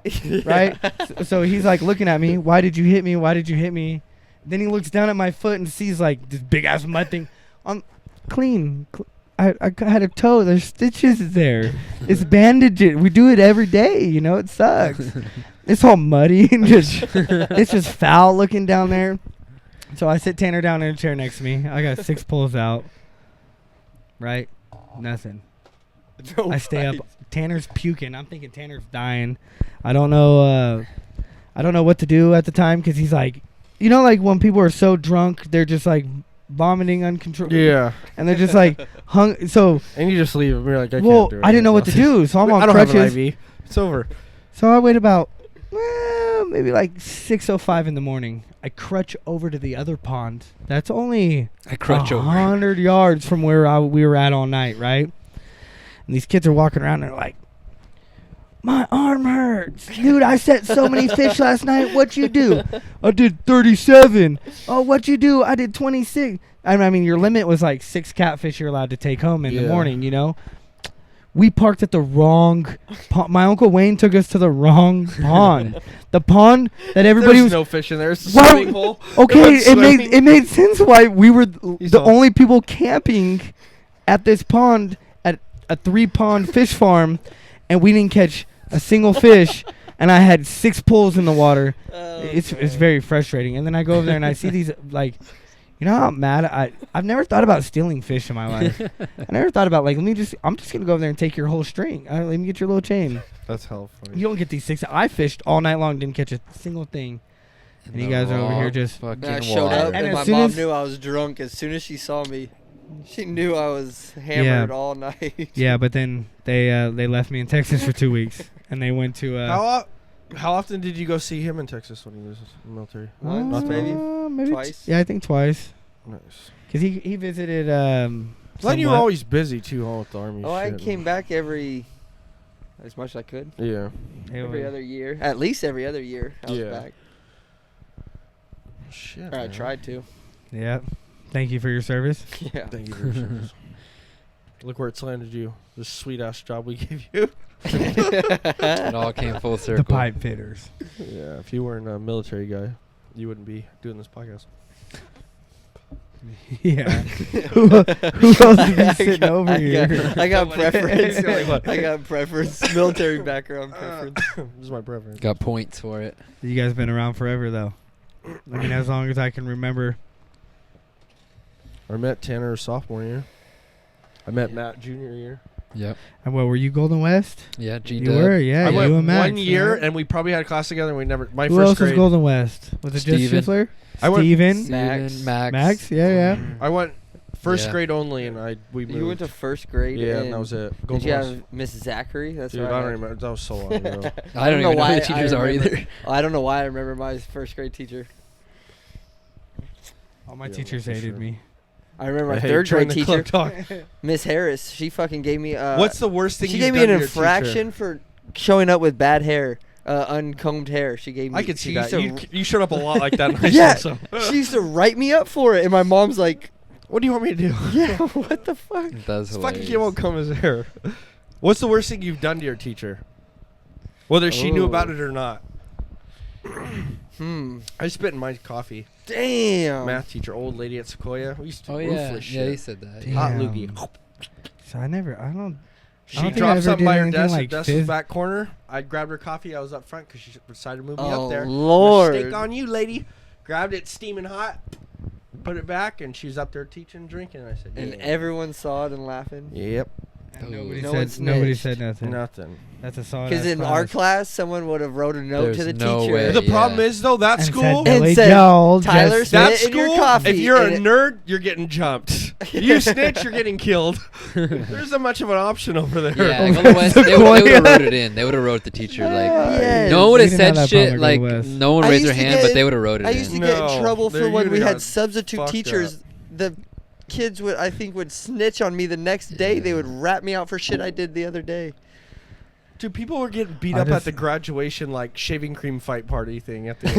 right? So he's like looking at me. Why did you hit me? Why did you hit me? Then he looks down at my foot and sees like this big ass mud thing. I'm clean. I had a toe. There's stitches there. It's bandaged. We do it every day. It sucks. It's all muddy and it's just foul looking down there. So I sit Tanner down in a chair next to me. I got 6 pulls out. Right? Nothing. I stay up. Tanner's puking. I'm thinking Tanner's dying. I don't know what to do at the time because he's like, like when people are so drunk, they're just like vomiting uncontrollably. Yeah. And they're just like hung. So, And you just leave him. You're like, I well, can't do it. I didn't know what to do. So I'm on I don't crutches. have an IV. It's over. So I wait about maybe like 6:05 in the morning. I crutch over to the other pond. That's only I crutch over. 100 yards from where we were at all night, right? And these kids are walking around and they're like, "My arm hurts. Dude, I set so many fish last night. What'd you do?" "I did 37. "Oh, what'd you do?" "I did 26. I mean, your limit was like 6 catfish you're allowed to take home in the Yeah. morning, We parked at the wrong pond. My Uncle Wayne took us to the wrong pond. The pond that everybody There's was... no fish in there. It's a Why- swimming hole. Okay, Everyone's swimming. it made sense why we were the You saw. only people camping at this pond at a 3-pond fish farm, and we didn't catch a single fish and I had 6 pulls in the water. Oh, It's man. very frustrating. And then I go over there and I see these like, you know how mad I've never thought about stealing fish in my life. I never thought about like I'm just gonna go over there and take your whole string. Let me get your little chain. That's hell funny. You don't get these 6. I fished all night long, didn't catch a single thing. And you guys are over here just fucking And I showed water. up, And and as my soon mom as- knew I was drunk as soon as she saw me. She knew I was hammered Yeah. all night. yeah. But then they left me in Texas for 2 weeks, and they went to How often did you go see him in Texas when he was in the military? Once, maybe? maybe Twice? Yeah, I think twice. Nice. Cause he visited. Like you were somewhat. always busy too, huh, with the army. Oh, I shit. came back as much as I could. Yeah. Every other year. At least every other year I was Yeah. back. Shit. Or I man. tried to. Yeah. Thank you for your service. Yeah. Thank you for your service. Look where it's landed you. This sweet ass job we gave you. It all came full circle. The pipe fitters. Yeah. If you weren't a military guy, you wouldn't be doing this podcast. Yeah. who else would be sitting over here? I got Somebody- preference. Somebody- I got preference. Military background preference. This is my preference. Got points for it. You guys been around forever though. I mean, as long as I can remember. I met Tanner sophomore year. I met Matt junior year. Yep. And what were you, Golden West? Yeah, G You were, yeah. I you went and Max, one year, right? and we probably had class together, and we never. My Who first else was grade. Golden West? Was it Steven. just Schiffler? I went- Steven? Max. Max? Yeah. I went first Yeah. grade only, and we moved. You went to first grade. Yeah, and and that was it. Did Golden you West. have Miss Zachary? That's Dude, right. I don't remember. That was so long ago. I don't even know who why the teachers I are remember- either. I don't know why I remember my first grade teacher. All my Yeah, teachers for hated sure. me. I remember my Hey, third join grade the teacher, club talk. Miss Harris. She fucking gave me. What's the worst thing She you've gave me done an to your teacher? infraction for showing up with bad hair, uncombed hair. She gave me. I could see she that. used to You showed up a lot like that in high Yeah. school. So. she used to write me up for it, and my mom's like, What do you want me to do? "Yeah, what the fuck?" That's This fucking hilarious. kid won't come as hair. What's the worst thing you've done to your teacher? Whether she knew about Oh. it or not. I spit in my coffee. Damn. Math teacher, old lady at Sequoia. We used to Oh do yeah, ruthless yeah, shit. you said that. Damn. Hot loogie. So I don't She think I dropped ever something did by her anything desk. like Her desk this. was back corner. I grabbed her coffee. I was up front because she decided to move me Oh, up there. Lord. Mistake on you, lady. Grabbed it steaming hot. Put it back, and she was up there teaching, drinking. And I said, And yeah. everyone saw it and laughing. Yep. And Oh. nobody No one said nobody snitched. said nothing. Nothing. That's a solid. Because in our class, someone would have wrote a note to the There's no teacher. way. The Yeah. problem is, though, that and school... said, Billy And said, Joel "Tyler just- That Spit in your school, coffee, if you're a and it- nerd, you're getting jumped. You snitch, you're getting killed. There's not much of an option over there. Yeah, Golden West, they would have wrote it in. They would have wrote the teacher like. Yes. No one would have We didn't have said that shit problem at like Golden West. no one I raised their used to hand, get- but they would have wrote it I in. used to get in No, trouble they for when we usually had got substitute fucked teachers. The kids would, I think, would snitch on me the next day. They would rat me out for shit I did the other day. Dude, people were getting beat I up at just- the graduation, like, shaving cream fight party thing at the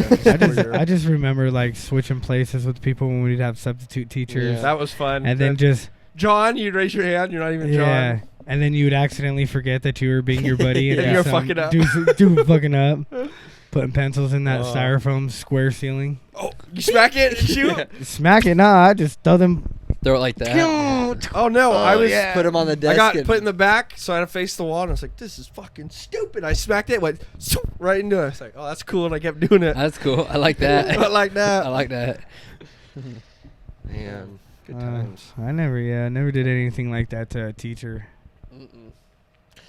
end. I just remember like switching places with people when we'd have substitute teachers, That was fun. and then just John, you'd raise your hand. You're not even yeah, John. and then you would accidentally forget that you were being your buddy and And do you're some- fucking up. do fucking up, putting pencils in that Oh. styrofoam square ceiling. Oh, you smack it and shoot. Smack it, nah, I just throw them. Throw it like that. Oh no, I was. Put them on the I desk. got and- put in the back, so I had to face the wall, and I was like, "This is fucking stupid." I smacked it, went right into it. I was like, "Oh, that's cool," and I kept doing it. That's cool. I like that. I like that. I like that. Man, good times. I never did anything like that to a teacher. Mm-mm.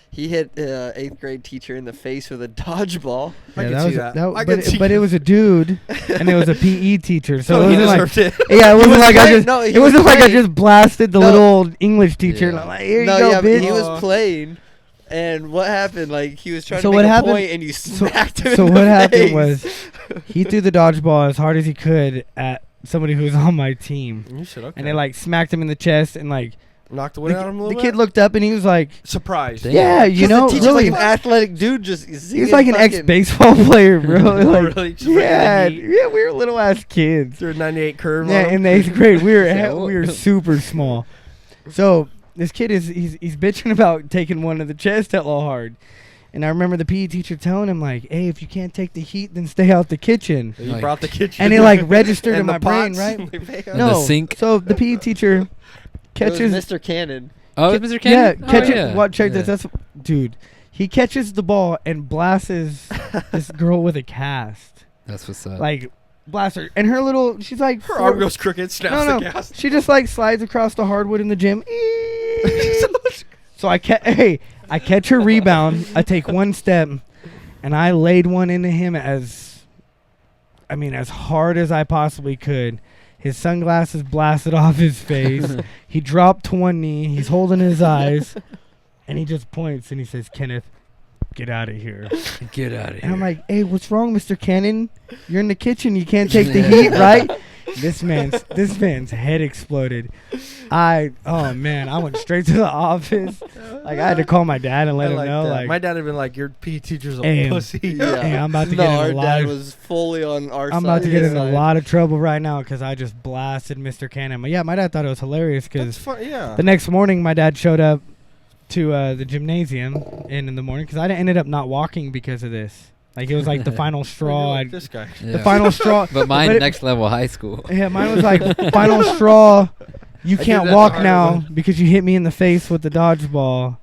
He hit 8th grade teacher in the face with a dodgeball. I Yeah, can that see was that. that- I but can see but it that. was a dude, and it was a PE teacher, so So it he wasn't like deserved it. yeah, it wasn't was like I playing- just no, he it wasn't was like I playing. just blasted the No. little English teacher. Yeah. And I'm like, here No, you go, yeah, but bitch. he was Oh. playing. And what happened? Like, he was trying So to what make a happened- point, and you smacked him So in what the happened face. was he threw the dodgeball as hard as he could at somebody who was on my team, You should, okay. and it like smacked him in the chest, and like knocked the wind out of him a the little kid bit. looked up and he was like, Surprised. Damn. yeah, you 'Cause know, the teacher's really. like an athletic dude, just He's like an ex-baseball player, bro. Like, Really? Just right in the yeah, heat. yeah, we were little ass kids. Threw a 98 curve. Yeah, on him. in the 8th grade, we So- were super small. So this kid he's bitching about taking one to the chest hella hard, and I remember the PE teacher telling him like, "Hey, if you can't take the heat, then stay out the kitchen." He Like- brought the kitchen. And it like registered and in the my brain, pots. right? And No, the sink. So the PE teacher Catches catches Mr. Cannon. Oh, Ca- Mr. Cannon? Yeah, catch oh, it. What? Check yeah. this. That's dude. He catches the ball and blasts this girl with a cast. That's what's up. Like, blast her. And her little, she's like... Her arm goes crooked, snaps No, the no. cast. She just like slides across the hardwood in the gym. So I catch her rebound. I take one step, and I laid one into him as hard as I possibly could. His sunglasses blasted off his face. He dropped to one knee. He's holding his eyes, and he just points and he says, "Kenneth, get out of here." Get out of here. And I'm like, "Hey, what's wrong, Mr. Cannon? You're in the kitchen. You can't take the heat, right?" This man's head exploded. Oh man, I went straight to the office. Like, I had to call my dad and let him know. that. Like, My dad had been like, "Your PE teacher's a Hey, pussy." Yeah. hey, I'm about to No, get in our a lot dad of, was fully on our side. I'm about to get in a side. lot of trouble right now because I just blasted Mr. Cannon. But yeah, my dad thought it was hilarious That's because fun. Yeah. the next morning my dad showed up to the gymnasium in the morning because I ended up not walking because of this. Like, it was like the final straw. Like this guy. Yeah. The final straw. But mine But it- next level high school. Yeah, mine was like final straw. You I can't did that walk the hard now way. because you hit me in the face with the dodgeball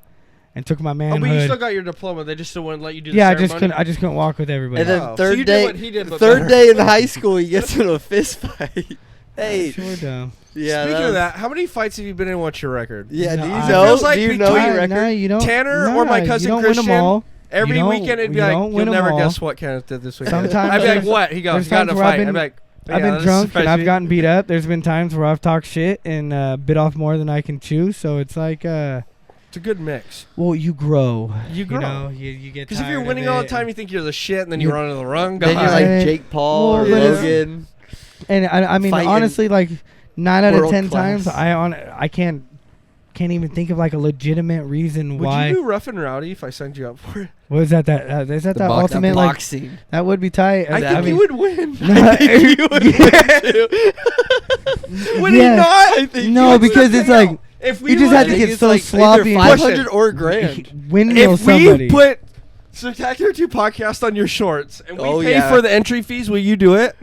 and took my Oh, manhood. but you still got your diploma. They just still wouldn't let you do the yeah, ceremony? I just couldn't walk with everybody. And then Oh, so third you did day, what he did, but third better. day in high school, he gets in a fist fight. Hey, sure dumb. yeah. Speaking was- of that, how many fights have you been in? What's your record? yeah. No, Do you I- know? It feels like do you know between- your record? No, you don't. Tanner no, or my cousin you don't Christian? win them all. Every You don't- weekend it'd be you like, don't you'll win 'em never all. guess what Kenneth did this weekend. Sometimes I'd be like, there's- what? He goes, there's he got in a times where I've fight. been- I'd be like, I've yeah, been this drunk and surprised I've me. gotten beat up. There's been times where I've talked shit and bit off more than I can chew. So it's like, It's a good mix. well, you grow. You grow. know, you get Because if you're tired of winning all the it time, you think you're the shit, and then You- you run into the wrong Then you're guy. like Right. Jake Paul or Well, but it's- Logan. And I mean, Fighting honestly, like 9 out of world 10 class. times, I can't even think of like a legitimate reason Would why. you do rough and rowdy if I signed you up for it? What is that? Is that The that box- ultimate? Like, Boxing. that would be tight. I think mean, you would win. No, you would Would Yeah. he not? I think No, you would because put it's the like, thing out. If we you just were- have to I get think it's so like sloppy either and 500 or a grand. windmill if somebody. we put Spectacular 2 podcast on your shorts and we Oh, pay yeah. for the entry fees, will you do it?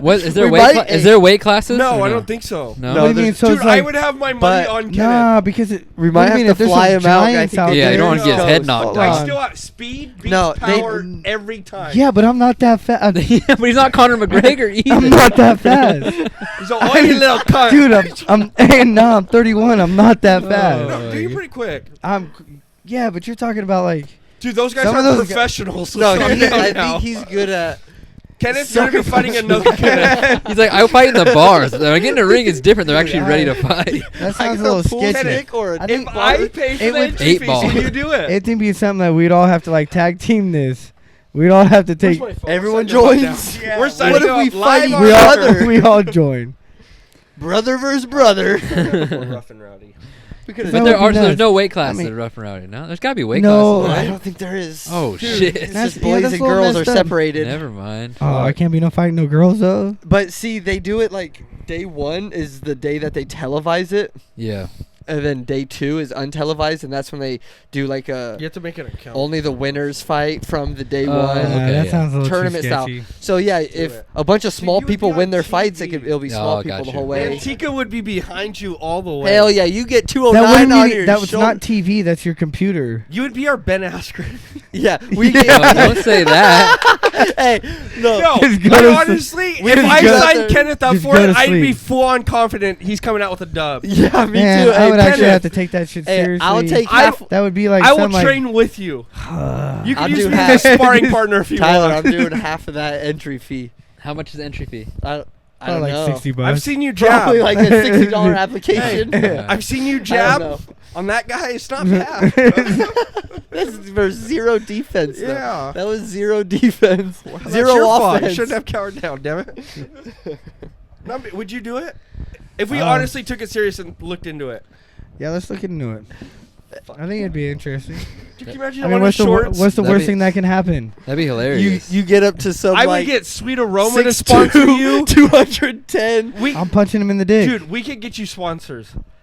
What is there? We Weight might- is there weight classes? No, or I don't think so. No. What do you mean? there's- So Dude, it's like, I would have my money but- on Kenneth. nah, because We what might do you have mean to if there's fly some him out. I giants think out they Yeah, you there? don't want to get his head knocked Hold I out. on. still have speed beats No, they- power every time. Yeah, but I'm not that fast. yeah, but he's not Conor McGregor either. I'm not that fast. So, oh, you little cunt. Dude, I'm and now I'm 31. I'm not that fast. No, dude, you're pretty quick. Yeah, but you're talking about like Dude, those guys Some are of those professionals. So No, calm he, down I now. think he's good at. Kenneth, you're gonna be fighting another Kenneth. He's like, I fight in the bars. When I get in the ring, it's different. They're actually ready to fight. that I sounds a got little pool sketchy. stick or a I If think I pay for it the would- entry Eight fees, ball. will you do it? It think be something that we'd all have to like tag team this. We'd all have to Where's take. my phone? Everyone Send it joins. down. Yeah. We're signing What if up we live fight on We each all other? we all join. Brother versus brother. Rough and rowdy. We could That But would there be are there's nuts. no weight classes mean- that are rough and rowdy. No, there's got to be weight No. classes. I right? don't think there is. Oh Dude, shit! It's That's- just yeah, boys that's and a little girls are messed up. separated. Never mind. Oh, I can't be no fighting no girls though. But see, they do it like day 1 is the day that they televise it, Yeah. and then day 2 is untelevised, and that's when they do like a You have to make an account. only the winners fight from the day Oh, 1. okay, that yeah. sounds a little Tournament too style. sketchy. So yeah, if it. a bunch of See, small you would people be win on their fights, TV. it'll be small Oh, people the gotcha. whole And way. Tika would be behind you all the way. Hell yeah, you get That 209 wouldn't on be, your that was shoulder. not TV. That's your computer. You would be our Ben Askren. Yeah, we No, get. don't say that. Hey, no. No, Just go I to honestly, we if just I go- signed Kenneth up just for go it, to I'd be sleep. full on confident he's coming out with a dub. Yeah, me Man, too. I would Hey, actually Kenneth, have to take that shit hey, seriously. I'll take I- half. That would be like I will some, like, train with you. You I'll can use do me as a half. sparring partner if you Tyler, want. I'm doing half of that entry fee. How much is the entry fee? I probably don't like know. 60 bucks. I've seen you jab. Probably like a $60 application. I've seen you I don't jab know. on that guy. It's not bad. This is for zero defense. though. Yeah. That was zero defense. That's Zero your fault. You offense. shouldn't have cowered down, damn it. No, but would you do it? If we Um, honestly took it serious and looked into it. Yeah, let's look into it. I think it'd be interesting. Can you imagine I mean, on what's his the shorts? what's the That'd worst be- thing that can happen? That'd be hilarious. You get up to some I like would get Sweet Aroma to 6'2", sponsor you. 210. We, I'm punching him in the dick. dude, we could get you sponsors.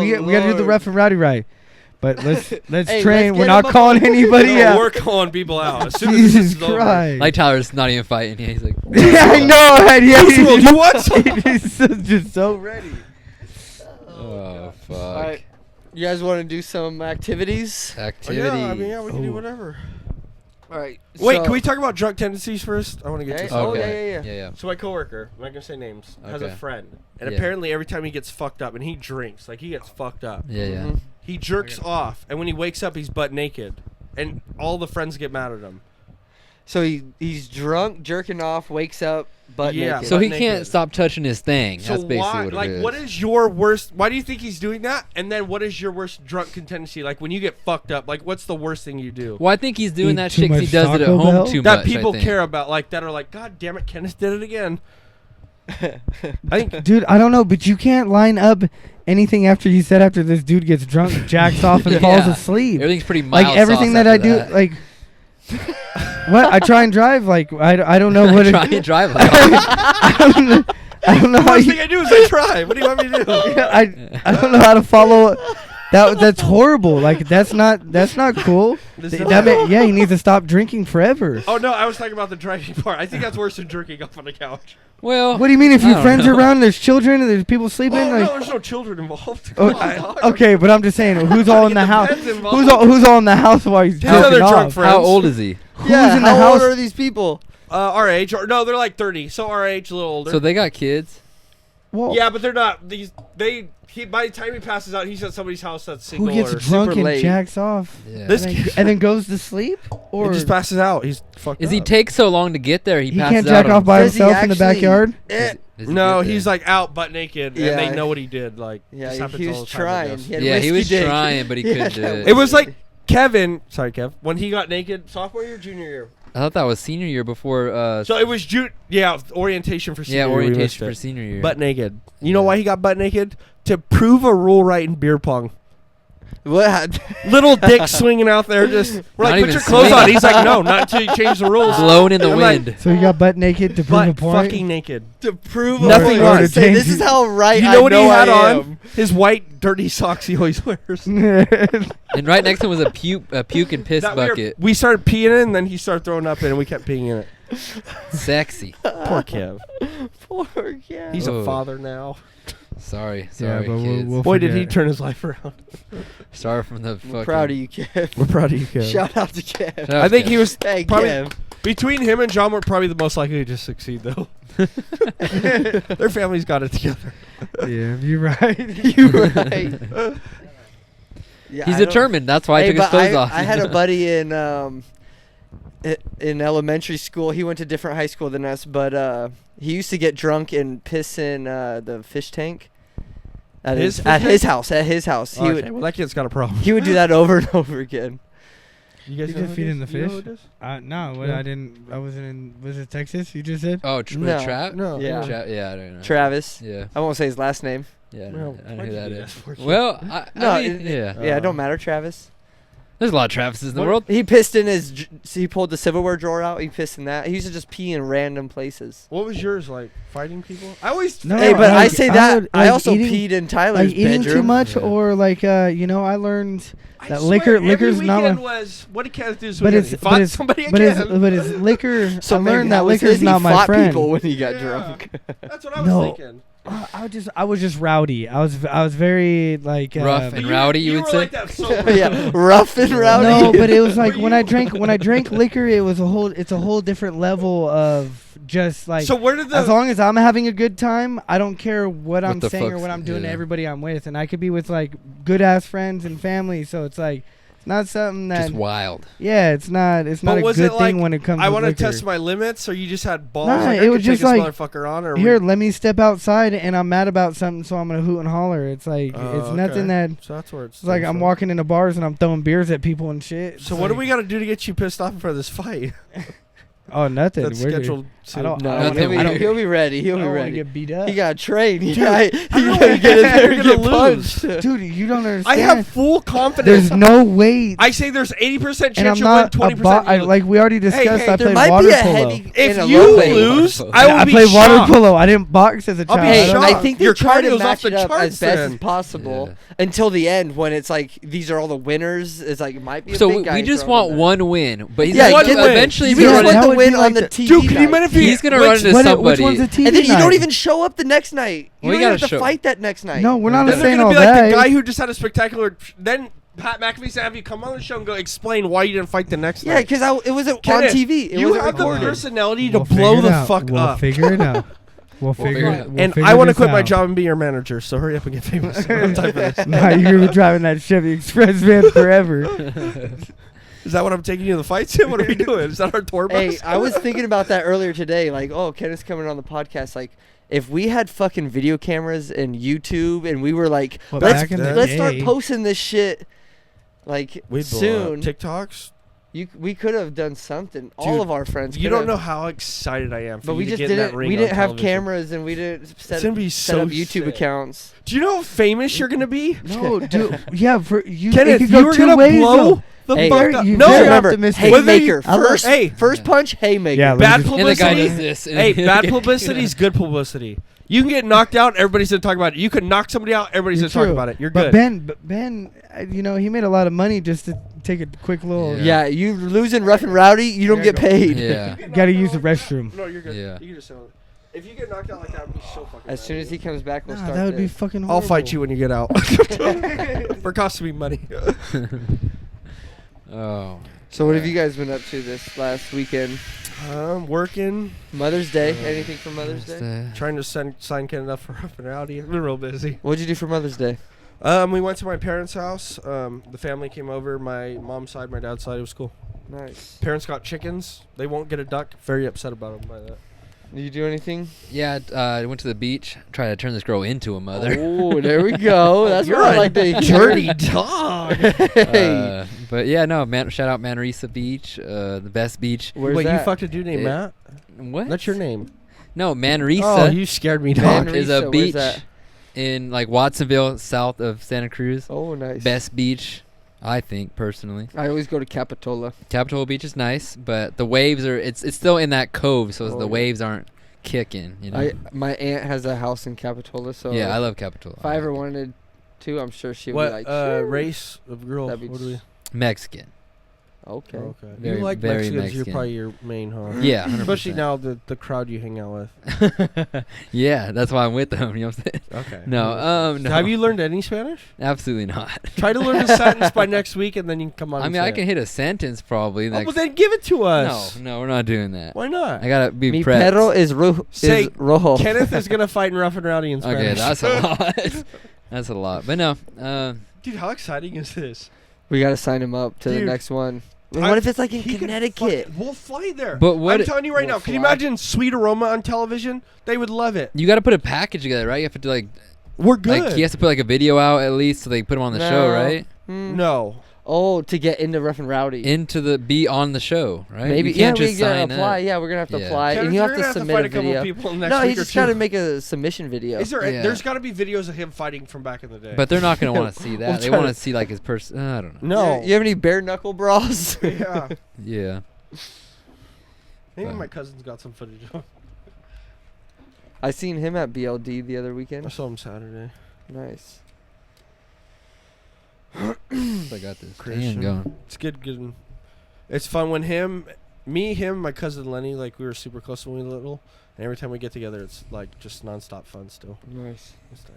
we got to do the Lord. rough and rowdy right. But let's Hey, train. let's We're get not him up calling on- anybody No, out. we're calling people out as soon as this Jesus is over. Christ. Like Tyler's not even fighting. Yeah, he's like, Yeah, I know. And yeah, Juice WRLD, you want some? he's just so ready. oh fuck. All right. You guys want to do some activities? Activity. Yeah, I mean, yeah, we can do Oh. whatever. All right. Wait, so- can we talk about drunk tendencies first? I want to get Yeah, this. oh, out. Okay. yeah. So my coworker, I'm not gonna say names, has a Okay. friend, and Yeah. apparently every time he gets fucked up, and he drinks, like he gets fucked up, Yeah, yeah. Mhm. he jerks off, and when he wakes up, he's butt naked, and all the friends get mad at him. So he's drunk, jerking off, wakes up, butt Yeah. naked. So he Butt can't naked. stop touching his thing. So That's basically why, what like, it is. what is your worst? Why do you think he's doing that? And then, what is your worst drunk tendency? Like, when you get fucked up, like, what's the worst thing you do? Well, I think he's doing Eat that too shit 'cause he much does it at Taco home Bell? too That much. people I think. care about, like, that are like, God damn it, Kenneth did it again. I think. Dude, I don't know, but you can't line up anything after you said after this dude gets drunk, jacks off, and falls Yeah. asleep. Everything's pretty mild. Like everything sauce that I after do, that. like what I try and drive. Like I don't know what. Try and drive. I don't know The how worst you. thing I do is I try. What do you want me to do? I don't know how to follow. That's horrible. Like that's not cool. This Th- is- that yeah, he needs to stop drinking forever. Oh no, I was talking about the driving part. I think that's worse than jerking off on the couch. Well, What do you mean if I your don't friends are know. around, there's children, and there's people sleeping? Oh like, no, there's no children involved. oh, Come on, dog. okay, but I'm just saying, who's all in the house? Depends involved. Who's all in the house while he's His other jerking drunk off? friends. how old is he? Who's yeah, in the how house? old are these people? Our age, or no, they're like 30. So our age, a little older. So they got kids. Well, yeah, but they're not. These by the time he passes out, he's at somebody's house that's single. who gets or drunk and late. jacks off? Yeah. This and, then, kid- and then goes to sleep? He Or just passes out. He's fucked Is up. he take so long to get there? He he passes can't out jack off by Does he himself in the actually- backyard? Eh, Does he No, get he's there? like out butt naked, Yeah. and they know what he did. Like, yeah, this happens he all was the time, I trying. guess. He had Yeah, he whiskey was dick. trying, but he couldn't do it. It was like Kevin. Sorry, Kev. When he got naked, sophomore year, junior year. I thought that was senior year before. So it was Yeah, orientation for senior yeah, year. we missed orientation for it. senior year. Butt naked. You know Yeah. why he got butt naked? To prove a rule right in beer pong. What? Little dick swinging out there, just we're Not like, put even your clothes on. swinging. He's like, no, not until you change the rules. blown in the I'm like, wind. So he got butt naked to prove a Butt point? fucking naked. To prove Nothing a point. on. Say, this is how right You I know what he had I on? am. His white dirty socks he always wears. And right next to him was a puke and piss That bucket. we started peeing in, and then he started throwing up in, and we kept peeing in it. Sexy. Poor Kev. Poor Kev. He's Oh. a father now. Sorry, Yeah, sorry, but kids. we'll Boy, did he forget. turn his life around. Sorry from the I'm fucking. proud of you, Kev. We're proud of you, Kev. Shout out to Kev. Shout out I think to he was Hey, probably Kev. between him and John were probably the most likely to succeed, though. Their families got it together. Yeah, you're right. You're right. Yeah, He's I don't- determined. That's why I Hey, took his but clothes off. I had a buddy in elementary school. He went to different high school than us, but he used to get drunk and piss in the fish tank at His his fish tank? house. At his house, he Okay, well, that kid's got a problem. would do that over and over again. You guys You know just who feed it in is? the You know fish? who it is? No, what Yeah. I didn't. I wasn't in. Was it Texas? You just said. Oh, No. Trap? No. Yeah. Yeah, I don't know. Travis. Yeah, I won't say his last name. yeah, I Well, know, I know why'd who you that do is. that for? Well, No, I mean, it- yeah. Yeah, it don't matter, Travis. There's a lot of Travises in the What- world. He pissed in his. He pulled the silverware drawer out. He pissed in that. He used to just pee in random places. What was yours like? Fighting people? I always. No, Hey, but I like, say I that would, I like, also eating- peed in Tyler's Like eating bedroom. too much, Yeah. or like I learned I that swear, liquor's every not. weekend was what did Kenneth do this But weekend? it's He but fought it's somebody but it's again. but it's liquor. So I maybe learned that was liquor's his. He not my fought friend. people when he got Yeah. drunk. That's what I was No. thinking. I was just rowdy. I was very like Rough But and rowdy, you would were say? like that sober. Yeah, rough and rowdy. No, but it was like Were when I you? drank liquor, it was it's a whole different level of just like. So where did the As long as I'm having a good time, I don't care what I'm the saying or fuck's- what I'm doing to yeah. everybody I'm with, and I could be with like good ass friends and family. So it's like it's not something that Just wild. yeah, it's not a was good it thing like, when it comes. I want to test my limits, or you just had balls? Nah, like, I it was could just take like, this motherfucker on, or Here, let me step outside, and I'm mad about something, so I'm gonna hoot and holler. It's like Oh, it's nothing okay. that. So that's where It's like I'm walking into bars and I'm throwing beers at people and shit. So It's what do like- we got to do to get you pissed off for this fight? Oh, nothing. That's We're- scheduled I soon. don't- No, I don't Nothing wanna- he'll be ready. He'll I be don't wanna ready. get beat up. He got trained. He Dude, got, I he don't know gotta what get in there you're and gonna get lose. punched. Dude, you don't understand. I have full confidence. There's no weight. I say there's 80% and chance I'm you'll win, not 20% like we already discussed. hey, I There played might water be a polo. heavy. If in a you low weight. lose, I I will I be played water shocked. polo. I didn't box as a I'll child. be Hey, shocked. I think they Your try to cardio's match off the it up charts as best then. as possible Yeah. until the end when it's like these are all the winners. It's like it might be a So big guy we just throwing want that. one win, but he's Yeah, gonna, get the- eventually he's We Yeah, gonna just run that want the would be win like on the the- TV. Dude, can you night. imagine if he... He's gonna run into Which somebody. one's the TV And then you night? don't even show up the next night. You Well, you don't even gotta have to show- fight that next night. No, we're not Then they're saying gonna all be like that. the guy who just had a spectacular... Then Pat McAfee's gonna have you come on the show and go explain why you didn't fight the next Yeah, night. because it wasn't on Kenneth, TV. It you wasn't have the recorded. personality to We'll blow figure it the out. fuck We'll up. figure it out. We'll figure figure it it out. out. And We'll I want to figure quit my this job and be your manager, so hurry up and get famous. I'm typing this. out. Nah, you're gonna be driving that Chevy Express van forever. Is that what I'm taking you to the fights in? What are we doing? Is that our tour bus? Hey, I was thinking about that earlier today. Like, oh, Kenneth's coming on the podcast. Like, if we had fucking video cameras and YouTube, and we were like, Well, Let's- back in the let's day, start posting this shit, like We'd blow soon. up. TikToks. We could have done something. All Dude, of our friends. You could don't have. know how excited I am for But you we to just get in that didn't. ring We on didn't have television. cameras, and we didn't set gonna be set so up YouTube sick. accounts. Do you know how famous you're gonna be? No, dude. Yeah, for you. Kenneth, it could you go were two gonna ways, blow though. the Hey, fuck very- up. you No, very remember, optimistic. Whether you- haymaker I love- first. hey. First punch, haymaker. Yeah, bad just- And the guy publicity. does this. and- Hey, bad publicity is good publicity. You can get knocked out, everybody's gonna talk about it. You can knock somebody out, everybody's You're gonna talk true. about it. You're But good. Ben, you know, he made a lot of money just to take a quick little. Yeah, you losing rough and rowdy, you don't There get you go. paid. Yeah. Got to use the restroom. No, you're good. Yeah. You can just if you get knocked out like that, I'd be so fucking As mad soon at as you. he comes back, we'll Nah, start. that would be this. fucking horrible. I'll fight you when you get out. For costing me money. Oh. So what have you guys been up to this last weekend? I'm working, Mother's Day? Anything for Mother's Day? trying to sign Canada for Rough and Rowdy. I've been real busy. What'd you do for Mother's Day? We went to my parents' house. The family came over. My mom's side, my dad's side. It was cool. Nice. Parents got chickens. They won't get a duck. Very upset about them by that. Did you do anything? Yeah, I went to the beach, tried to turn this girl into a mother. Oh, there we go. That's You're what I a like to hear. dirty dog. Hey. But yeah, no, shout out Manresa Beach, the best beach. Where's Wait, that? you fucked a dude named Yeah. Matt? What? That's your name. No, Manresa Oh, you scared me, dog. Manresa, is a where's beach that? in like Watsonville, south of Santa Cruz. Oh, nice. Best beach, I think personally. I always go to Capitola. Capitola Beach is nice, but the waves are it's still in that cove, so Oh, the yeah. waves aren't kicking. You know. My aunt has a house in Capitola, so yeah, I love Capitola. if I ever wanted to, I'm sure she would What be like, sure. race of girl? That'd be What do we? Mexican. Okay. Okay. Very- you like very Mexicans? Mexican. You're probably your main, huh? Yeah, 100%. Especially now the crowd you hang out with. Yeah, that's why I'm with them. You know what I'm saying? Okay. No, no. Have you learned any Spanish? Absolutely not. Try to learn a sentence by next week, and then you can come on. I and mean, say I can hit a sentence probably. it. Oh, Next. well, then give it to us. No, we're not doing that. Why not? I gotta be Mi prepped. perro is, Say, rojo. Kenneth is gonna fight in Rough and Rowdy in Okay, Spanish. that's a lot. That's a lot. But no, Dude, how exciting is this? We got to sign him up to the Dude, next one. I- What if it's like in He could Connecticut? We'll fly there. But what I'm it- telling you right We'll now. Can you fly. imagine Sweet Aroma on television? They would love it. you got to put a package together, right? You have to do like We're good. he has to put like a video out at least so they put him on the show, No. right? Hmm. No. Oh, to get into Rough and Rowdy. Be on the show, right? Maybe. You can't Yeah, just we gotta sign apply. up. Yeah, we're gonna have to Yeah. apply, Kenneth, and you you're have gonna to submit fight a a couple video. people next No, week he or just two. got to make a submission video. Is there? Yeah. There's got to be videos of him fighting from back in the day. But they're not gonna want to see We'll that. They try want to- to see like his person. I don't know. no. You have any bare knuckle bras? Yeah. Yeah. Maybe my cousin's got some footage of. I seen him at BLD the other I weekend. saw him Saturday. Nice. I got this. Christian. Damn, going. It's good getting. It's fun when him, my cousin Lenny, like we were super close when we were little, and every time we get together, it's like just nonstop fun still. Nice. It's tight.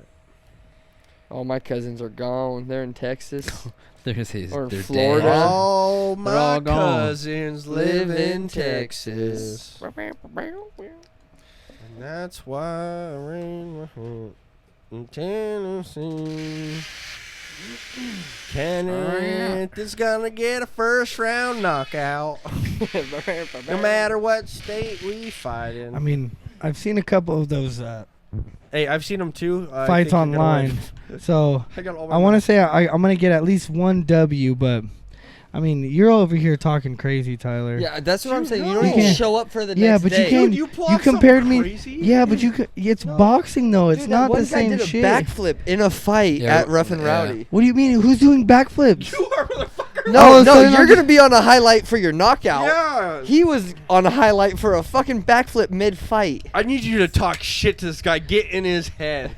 All my cousins are gone. They're in Texas. They're gonna say Or they're Florida. dead. All They're my all gone. cousins live in Texas, and that's why I rain my heart in Tennessee. Kenneth is gonna get a first round knockout, no matter what state we fight in. I mean, I've seen a couple of those Hey, I've seen them too. I fights think you're gonna online. win. So I got all my I want to money. say I'm gonna get at least one W, but I mean, you're over here talking crazy, Tyler. Yeah, that's what I'm You saying. You know. don't You even can't- show up for the Yeah, next but day. you can't. Dude, you pull You off something compared me. crazy? Yeah, but it's No. boxing though. It's Dude, not that one the same guy did shit. a backflip in a fight Yeah, at Rough and yeah. Rowdy. What do you mean? Who's doing backflips? You are, motherfucker. All No, of a no, sudden you're I'm gonna be on a highlight for your knockout. Yeah. He was on a highlight for a fucking backflip mid-fight. I need you to talk shit to this guy. Get in his head.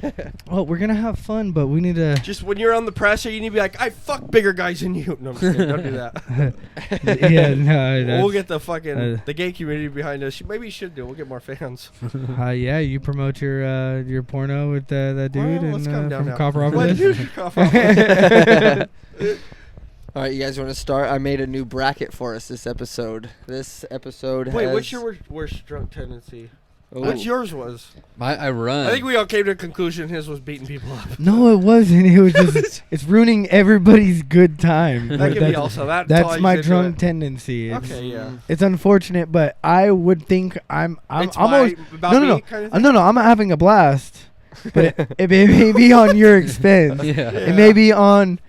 Well, we're gonna have fun, but we need to. Just when you're on the presser, you need to be like, I fuck bigger guys than you. No, I'm just kidding. Don't do that. Yeah, no. We'll get the fucking uh, the gay community behind us. Maybe you should do. We'll get more fans. Yeah, you promote your porno with that dude Well, let's calm and down from now. Copper What, Office. dude? Cough off. All right, you guys want to start? I made a new bracket for us this episode. This episode Wait, has... what's your worst drunk tendency? Oh. What's yours was? I run. I think we all came to a conclusion his was beating people up. No, it wasn't. It was just it's ruining everybody's good time. That But could be also that. that's ties my into drunk it. tendency. It's, Okay, yeah. It's unfortunate, but I would think I'm It's almost about no, me no, no. kind of No, no, I'm having a blast. But it may be on your expense. Yeah. It may be on,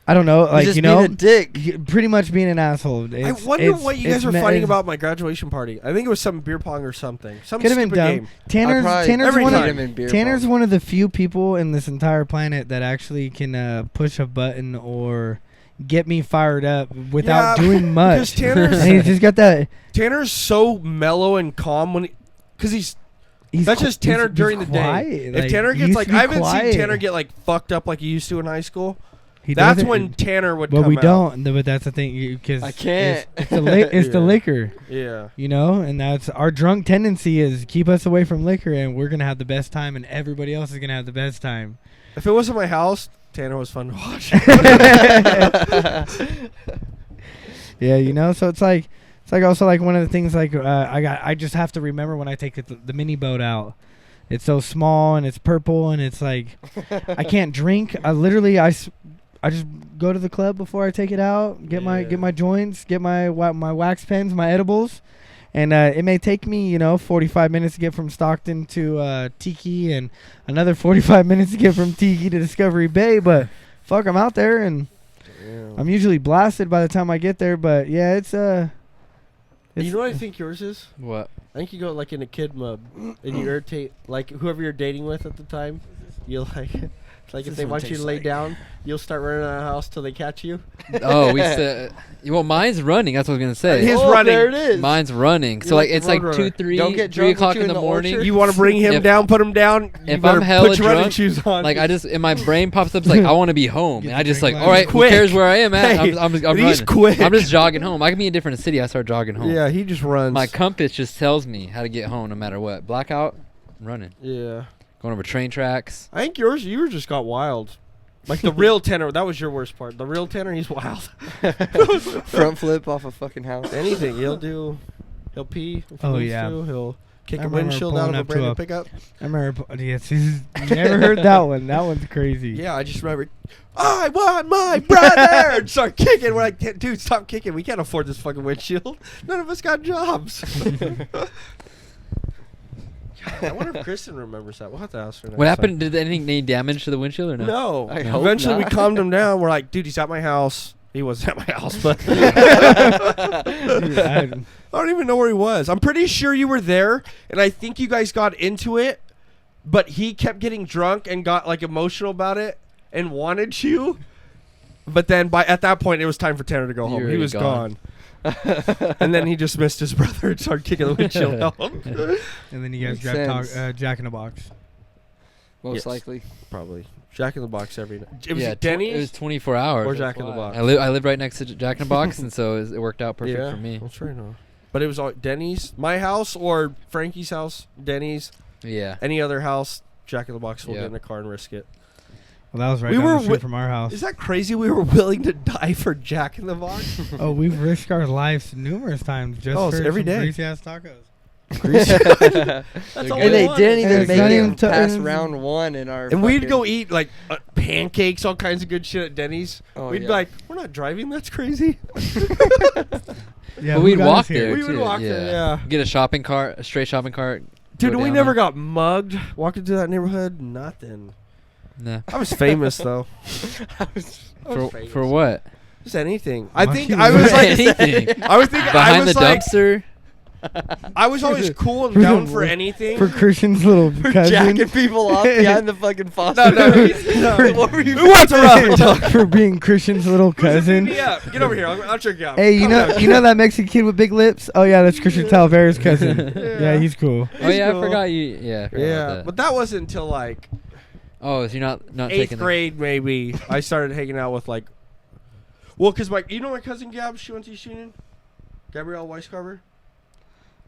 I don't know, like just you know, being a dick. pretty much being an asshole. I It's- wonder it's- what you guys it's were me- fighting it's- about my graduation party. I think it was some beer pong or something. Some Could have been stupid dumb. game. Tanner's every one time. of him in beer Tanner's pong. one of the few people in this entire planet that actually can push a button or get me fired up without Yeah, doing much. because Tanner's- and he's just got that. Tanner's so mellow and calm when because he's that's just Tanner during the day. If Tanner gets like I haven't seen Tanner get like fucked up like he used to in high school. That's when Tanner would But come we out. don't. But that's the thing, because I can't. It's the it's the Yeah. liquor, Yeah. you know, and that's our drunk tendency is keep us away from liquor, and we're gonna have the best time, and everybody else is gonna have the best time. If it wasn't my house, Tanner was fun to watch. Yeah, you know, so it's like also like one of the things like I just have to remember when I take the mini boat out. It's so small and it's purple and it's like I can't drink. I just go to the club before I take it out, get my joints, get my wax pens, my edibles, and it may take me 45 minutes to get from Stockton to Tiki and another 45 minutes to get from Tiki to Discovery Bay, but fuck, I'm out there and I'm usually blasted by the time I get there, but yeah, it's You know what I think yours is? What? I think you go like in a kid mode and you irritate like whoever you're dating with at the time. You'll like if they want you to lay down, you'll start running out of the house till they catch you. Oh, we said. Well, mine's running. That's what I was gonna say. His Oh, running. there it is. Mine's running. You're So like like it's the like road 2, runner. 3, Don't get 3 drunk o'clock with you in in the the morning. orchard? You want to bring him If- down, put him down. You if better I'm hella put your running drunk, shoes on. Like I just in my brain pops up it's like I want to be home, Get and the I just drink like, line. all right, who Quick. cares where I am at? Hey, I'm he's running. quick. I'm just jogging home. I can be in a different city. I start jogging home. Yeah, he just runs. My compass just tells me how to get home no matter what. Blackout, I'm running. Yeah. Going over train tracks. I think yours just got wild. Like the real Tanner, that was your worst part. The real Tanner, he's wild. Front flip off a fucking house. Anything he'll do, he'll pee. If he Oh, needs yeah. to. He'll kick I a remember windshield out pulling of a up to brand new a- pickup. I remember. Yes, never heard that one. That one's crazy. Yeah, I just remember. I want my brother. And start kicking. We're like, dude, stop kicking. We can't afford this fucking windshield. None of us got jobs. I wonder if Kristen remembers that. We'll have to ask her. Next What time. happened? Did anything need damage to the windshield or no? No. I hope Eventually, we not. calmed him down. We're like, dude, he's at my house. He wasn't at my house, but I- I don't even know where he was. I'm pretty sure you were there, and I think you guys got into it, but he kept getting drunk and got like emotional about it and wanted you. But then at that point, it was time for Tanner to go You home. were He was gone. gone. And then he just missed his brother and started kicking the windshield out. and then you guys Makes grabbed sense. Jack in the Box. Most Yes. likely. Probably. Jack in the Box every night. It was Yeah, Denny's It was 24 hours. or Jack in the Box? I live right next to Jack in the Box, and so it worked out perfect for me. That's right. No. But it was all Denny's, my house or Frankie's house, Denny's, Yeah. any other house, Jack in the Box will Yeah. get in the car and risk it. Well, that was right We down were the street wi- from our house. Is that crazy? We were willing to die for Jack in the Box. Oh, we've risked our lives numerous times just Oh, for it's every some day. greasy ass tacos. That's all And we they wanted. didn't even It's make not it even t- past it's- round one in our. And we'd fucking- go eat like pancakes, all kinds of good shit at Denny's. Oh, We'd yeah. be like, we're not driving. That's crazy. Yeah, But who we'd got walk us here? there We would too. walk yeah. there, yeah. Get a shopping cart, a straight shopping cart. Dude, go we down never there. got mugged walking through that neighborhood. Nothing. Nah. I was famous though. For what? Just anything. I think Monkey I was wrench. like, Anything. I was thinking, I Behind the was like, dumpster. I was always cool and down for anything. For Christian's little For cousin. jacking people off behind the fucking faucet. No, no. What were you? Who wants a rub? Dog? For being Christian's little cousin. Yeah, get over here. I'll check you out. Hey, you Calm know, down. you know that Mexican kid with big lips? Oh yeah, that's Christian Talavera's cousin. Yeah, he's cool. Oh yeah, cool. I forgot you. Yeah. I forgot Yeah, about that. but that wasn't until like Oh, so you're not 8th taking grade maybe. I started hanging out with like, well, cause you know my cousin Gab, she went to East Union. Gabrielle Weiscarver.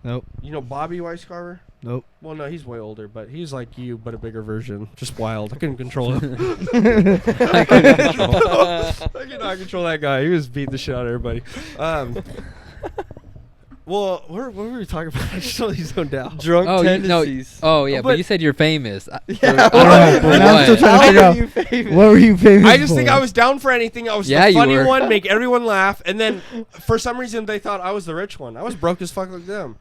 Nope. You know Bobby Weiscarver? Nope. Well, no, he's way older, but he's like you, but a bigger version. Just wild. I couldn't control him. I couldn't control. I could not control that guy. He was beating the shit out of everybody. Well, what were we talking about? I just totally zoned out. Drunk Oh, tendencies. Oh yeah, but But- you said you're famous. Yeah. For- Alright, for well, now I'm still what? trying to How figure are out you famous? what were you famous I just think for? I was down for anything. I was Yeah, the you funny were. one, make everyone laugh, and then for some reason they thought I was the rich one. I was broke as fuck like them.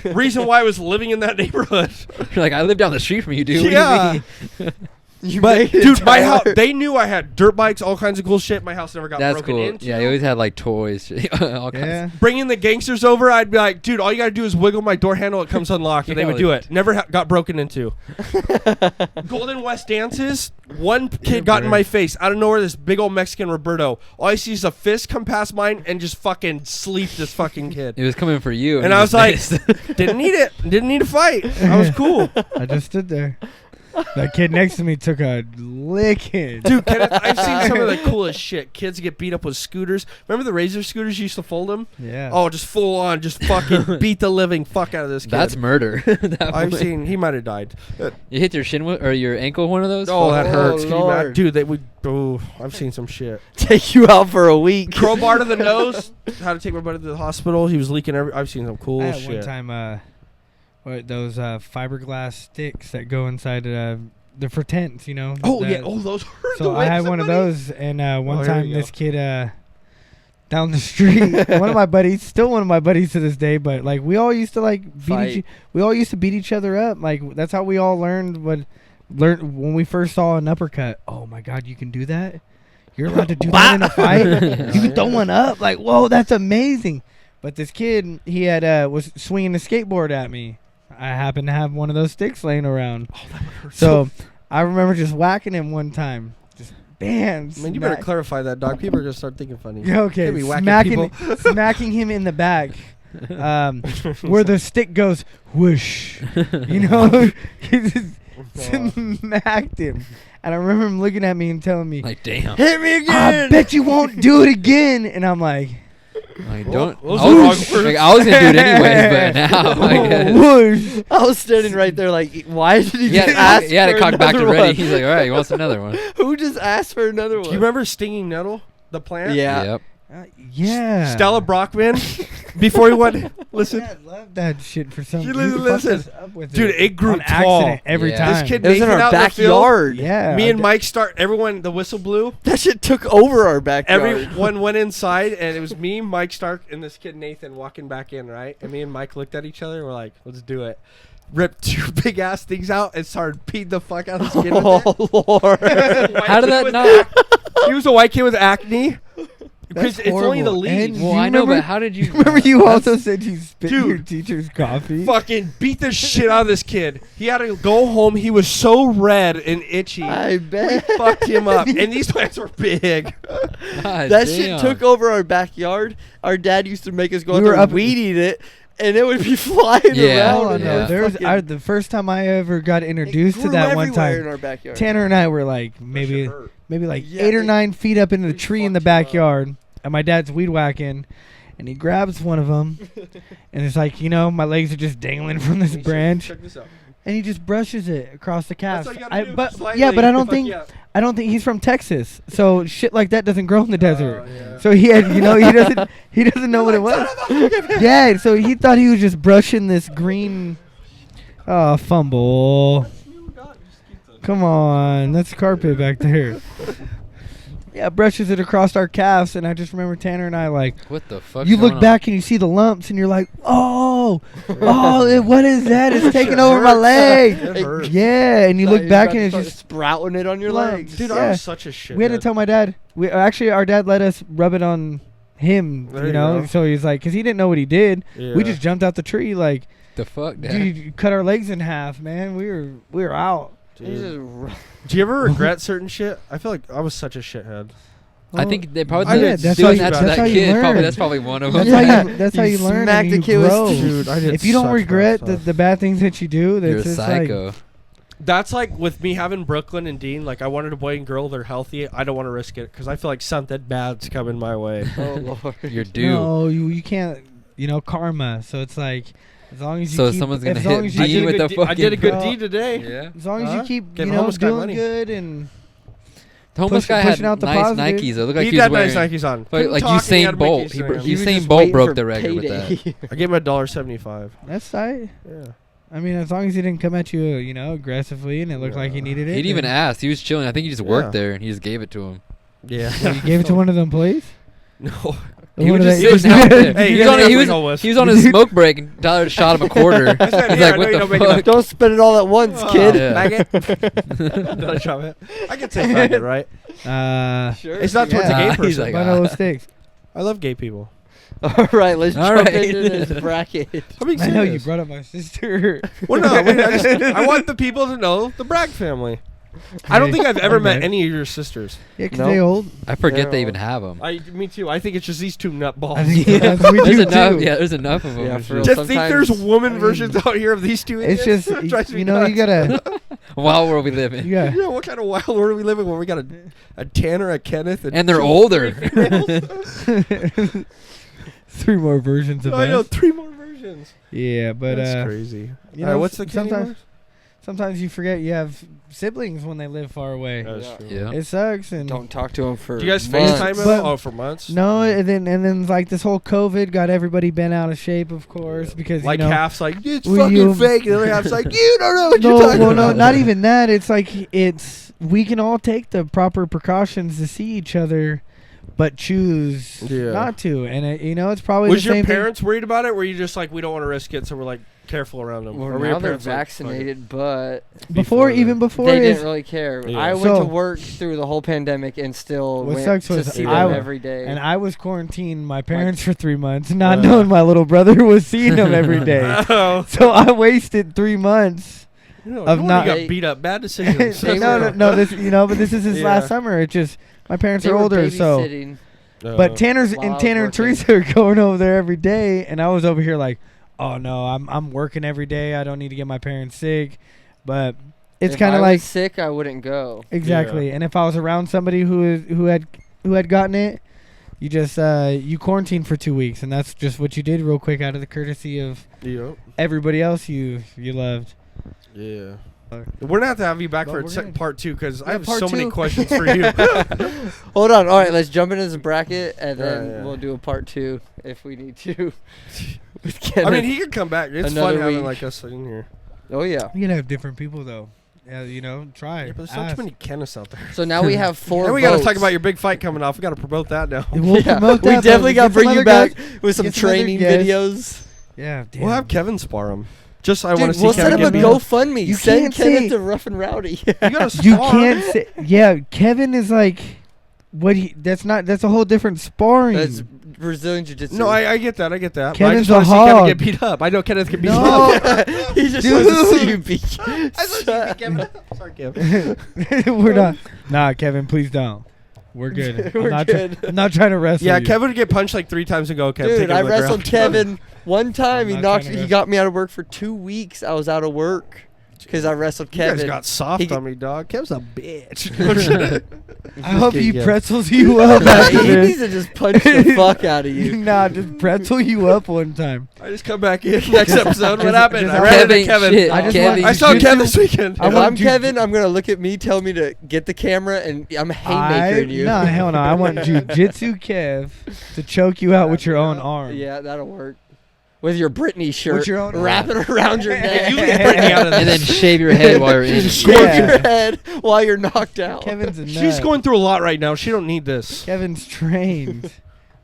Reason why I was living in that neighborhood. You're like, I live down the street from you, dude. What do Yeah. you mean? You But made it, dude, my house, Tyler. they knew I had dirt bikes, all kinds of cool shit. My house never got That's broken cool. into. Yeah, you always had like toys. All kinds. Yeah. Bringing the gangsters over, I'd be like, dude, all you gotta do is wiggle my door handle, it comes unlocked, and they would do it. Never got broken into. Golden West dances. One kid got in my face out of nowhere. This big old Mexican Roberto. All I see is a fist come past mine and just fucking sleep this fucking kid. It was coming for you. And you I was just like, missed. didn't need it. Didn't need to fight. I was cool. I just stood there. That kid next to me took a licking. Dude, Kenneth, I've seen some of the coolest shit. Kids get beat up with scooters. Remember the Razor scooters you used to fold them? Yeah. Oh, just full on, just fucking beat the living fuck out of this kid. That's murder. That I've one. seen. He might have died. You hit your shin or your ankle with one of those? Oh, that Oh, hurts. Can you imagine? Lord. Dude, they would. Oh, I've seen some shit. Take you out for a week. Crowbar to the nose. How to take my buddy to the hospital. He was leaking every. I've seen some cool I had shit. one time those fiberglass sticks that go inside they're for tents, you know. Oh that- yeah. Oh, those hurt. So the I way had one of somebody- those, and one Oh, here time we this go. kid down the street, one of my buddies, still one of my buddies to this day, but like we all used to like Fight. we all used to beat each other up. Like that's how we all learned when we first saw an uppercut. Oh my God, you can do that? You're allowed to do that in a fight? You can throw one up? Like, whoa, that's amazing. But this kid, he had was swinging a skateboard at me. I happened to have one of those sticks laying around. Oh, that would hurt. So I remember just whacking him one time. Just bam. Man, you better clarify that, dog. People are gonna start thinking funny. Yeah, okay, Can't be whacking smacking, people. smacking him in the back, where the stick goes whoosh. You know, he just smacked him, and I remember him looking at me and telling me, Like, damn. Hit me "I again. bet you won't do it again." And I'm like, Like, don't. those I are was, awkward. like, I was gonna do it anyways, but now I guess. whoosh. I was standing right there like, why did he Yeah, just ask he had for it cocked back to another ready. one? He's like, all right, he wants another one. Who just asked for another one? Do you remember Stinging Nettle, the plant? Yeah. Yep. Yeah. Stella Brockman. Before he went, listen, I love that shit for some You reason. listen. Dude, it grew on tall. accident every Yeah. time. this kid It was in Nathan our out in the field, backyard. Yeah. Me and Mike everyone, the whistle blew. That shit took over our backyard. Everyone went inside, and it was me, Mike Stark, and this kid Nathan walking back in, right? And me and Mike looked at each other, and we're like, let's do it. Ripped two big ass things out and started beating the fuck out of this kid with it. Oh Lord. How did that not? He was a white kid with acne. Because That's it's only the horrible. lead. And Well, you I know, remember- but how did you? Remember you also said you spit Dude. your teacher's coffee? Fucking beat the shit out of this kid. He had to go home. He was so red and itchy. I bet. Fucked him up. And these plants were big. God That shit damn. took over our backyard. Our dad used to make us go We out were there up- and weed eat it, and it would be flying Yeah. around. Oh, and yeah. it no. was There was, fucking- the first time I ever got it introduced to grew that one everywhere in time, our backyard. Tanner and I were like maybe like Yeah, 8 or it- 9 feet up into the it tree in the fucked you up. backyard, and my dad's weed whacking, and he grabs one of them, and it's like, you know, my legs are just dangling from this branch, Check this out. and he just brushes it across the calf. That's all you gotta do, But slightly. yeah, but I don't Fuck think yeah. he's from Texas, so shit like that doesn't grow in the desert. Yeah. So he had, you know, he doesn't know what it was. Yeah, so he thought he was just brushing this green. Oh, fumble! Come on, that's carpet back there. brushes it across our calves, and I just remember Tanner and I like. What the fuck? You look back and you see the lumps, and you're like, what is that? It's taking over my leg. It hurts. Yeah, and you Thought look was back about and to it's start just sprouting it on your lumps. legs. Dude, I Yeah. was such a shit. We had to tell my dad. Actually, our dad let us rub it on him, There you you know. go. So he's like, because he didn't know what he did. Yeah. We just jumped out the tree, like, the fuck, Dad? dude, you cut our legs in half, man. We were out. You Dude. just ru- Do you ever regret certain shit? I feel like I was such a shithead. I think they probably I did. That's doing how you- that to that's how that you kid. Probably learn. that's probably one of That's them. how you. That's how You you learn smack and the you kid with grow. Dude, I did If you don't such regret bad the, stuff. the bad things that you do, that's You're a just psycho. like That's like with me having Brooklyn and Dean. Like I wanted a boy and girl. They're healthy. I don't want to risk it because I feel like something bad's coming my way. oh Lord. You're due. no, you can't. You know, karma. So it's like as long as you So keep, someone's gonna as long hit as you Dean keep, with the I did a fucking- good Bro. deed today. Yeah. as long as you Huh? keep Give you know homeless guy doing money. good and The homeless Pushing- guy had pushing out the nice positive. Nikes. It looked like He he was had wearing nice Nikes on. like Couldn't talk and he Usain had Bolt. Mickey's He Instagram. You were Usain just Bolt waiting broke for the record with that. payday. I gave him $1.75. that's tight. Yeah. I mean, as long as he didn't come at you, you know, aggressively, and it looked like he needed it. He'd even then- asked. He was chilling. I think he just worked Yeah. there and he just gave it to him. Yeah. You gave it to one of them, please. No. He One was of just the- sitting out there. Hey, he, you was on, gotta he, be was, homeless. he was on his smoke break and Tyler shot him a quarter. I said, He's "Here, like, I know what you the don't make enough fuck? Don't spend it all at once, Oh, kid. Yeah. Not a shot, man. I can say faggot, right? Sure. It's not towards Yeah. a gay He's person. like, One of those sticks. I love gay people. All right, let's All jump right. into this bracket. I'm being I know you serious. brought up my sister. Well, no, I want the people to know the Bragg family. I don't think I've ever met any of your sisters. Yeah, 'cause No. they old. I forget They're they all- even have them. Me too. I think it's just these two nutballs. I think yes, we There's do enough. too. Yeah, there's enough of them. Yeah, for real. Just think there's Sometimes- woman I mean, versions out here of these two. It's idiots. just It drives me you know you nuts. gotta Wild world we live in. you gotta Yeah, what kind of wild world are we living when we got a Tanner, a Kenneth, And they're two- older. three more versions of I know us. 3 more versions. Yeah, but That's crazy. you All right, know, what's the candy bars? sometimes you forget you have siblings when they live far away. That's Yeah. true. Yeah. It sucks and Don't talk to him for Do you guys months. FaceTime But- them? Oh, for months? no, and then like this whole COVID got everybody bent out of shape, of course, because Like you know. half's like, it's Will fucking you- fake. And the other half's like, you don't know what No, you're talking well, about. no, not even that. It's like we can all take the proper precautions to see each other, but choose Yeah. not to. And you know, it's probably Was the your same parents worried about it? Were you just like, we don't want to risk it, so we're like careful around them? Well, Or were now your they're parents like, fuck it? vaccinated, but thing. Before then? even before they is didn't really care. Yeah. I went So- to work through the whole pandemic and still What went sucks to was see I them w- every day. and I was quarantining my parents for 3 months, not Uh. knowing my little brother was seeing them every day. Oh. So I wasted 3 months. No, Of you not- got beat up. Bad decisions. They no, were- this but this is his Yeah. last summer. It just my parents They are were older, so. babysitting. But Tanner's While I and was Tanner and working. Teresa are going over there every day, and I was over here like, oh no, I'm working every day. I don't need to get my parents sick, but it's If kind I of was like sick. I wouldn't go. exactly. And if I was around somebody who had gotten it, you just you quarantine for 2 weeks, and that's just what you did real quick out of the courtesy of Yep. everybody else you loved. Yeah. We're gonna have to have you back But for we're second gonna- part 2 because I Yeah, have part so many 2. questions for you. Hold on. All right, let's jump into this bracket, and then Yeah. we'll do a part 2 if we need to. With I Kenneth. mean, he could come back. It's Another fun having week. like us in here. Oh yeah. You can have different people though. Yeah, you know, try. Yeah, but there's not ask. too many Kenneths out there. So now we have 4 And we got to talk votes. about your big fight coming off. We got to promote that now. We'll Yeah, promote we that, definitely but got to get bring some you other back guys- with some get some other training guests. videos. Yeah, damn. We'll have Kevin spar him. Just I want Dude, to see we'll set Kevin up a get beat up. GoFundMe. You Send can't Kenneth say- to Rough and Rowdy. You got to You can't say, yeah, Kevin is like, that's a whole different sparring. That's Brazilian Jiu-Jitsu. No, I get that. I get that. Kevin's but I a just want to see Kevin hog. get beat up. I know Kenneth can beat No. up. he just wants to see you Dude. beat. I thought you beat Kevin. Sorry, Kevin. We're not. Nah, Kevin, please don't. We're good. We're good. I'm not trying to wrestle Yeah, you. Kevin would get punched like 3 times and go, okay, I'm Dude, taking I him to the wrestled ground. Kevin one time. I'm He not knocked. trying to He wrestle. got me out of work for 2 weeks. I was out of work because I wrestled You guys Kevin. got soft He- on me, dog. Kev's a bitch. I hope he Yeah. pretzels you up after he needs this. to just punch the fuck out of you. Nah, just pretzel you up one time. I just come back in next episode. What Just- happened? just I out- ran into Kevin, Kevin. shit, I just Kevin. I saw Jiu-jitsu- Kevin this weekend. I If want I'm jiu- Kevin, I'm gonna look at me, tell me to get the camera, and I'm haymakering you. Nah, hell no. I want Jiu-Jitsu Kev to choke you out with your own arm. Yeah, that'll work. with your Britney shirt, your own- wrap it around your neck, You leave Britney out of And then this. shave your head while you're in. shave your head while you're knocked out. Kevin's a nut. She's going through a lot right now. She don't need this. Kevin's trained.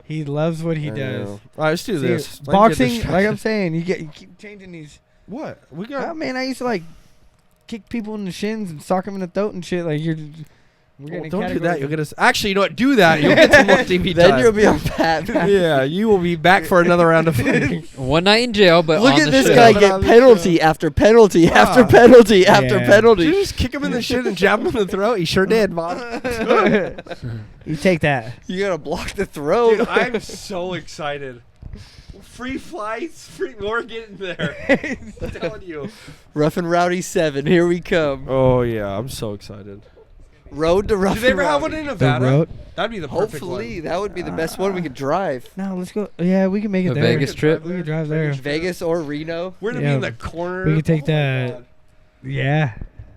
He loves what he I does. know. All right, let's do See, this. Let me get boxing, distracted. like I'm saying, you keep changing these. What? We Oh got. man, I used to like kick people in the shins and sock them in the throat and shit. Like we're Well, getting don't do that. You'll get us. Actually, you know what? Do that. You'll get some more TV Then time. you'll be on Batman. Yeah, you will be back for another round of fighting. One night in jail, but Look on at the this show. guy But get on the penalty show. after penalty after Ah. penalty after Yeah. Did penalty. you just kick him in the shin and jab him in the throat? He sure did, Bob. You take that. You gotta block the throat. Dude, I'm so excited. Free flights, we're getting there. I'm telling you. Rough and Rowdy 7, here we come. Oh yeah, I'm so excited. Road to Rough Did they and ever have one Rowdy. in The Nevada? road. That'd be the perfect Hopefully, one. that would be the best one we could drive. No, let's go. Yeah, we can make it A there. Vegas trip? We can drive there. Vegas or Reno. We're gonna Yeah, be in the corner. we could take Oh my that- God. Yeah.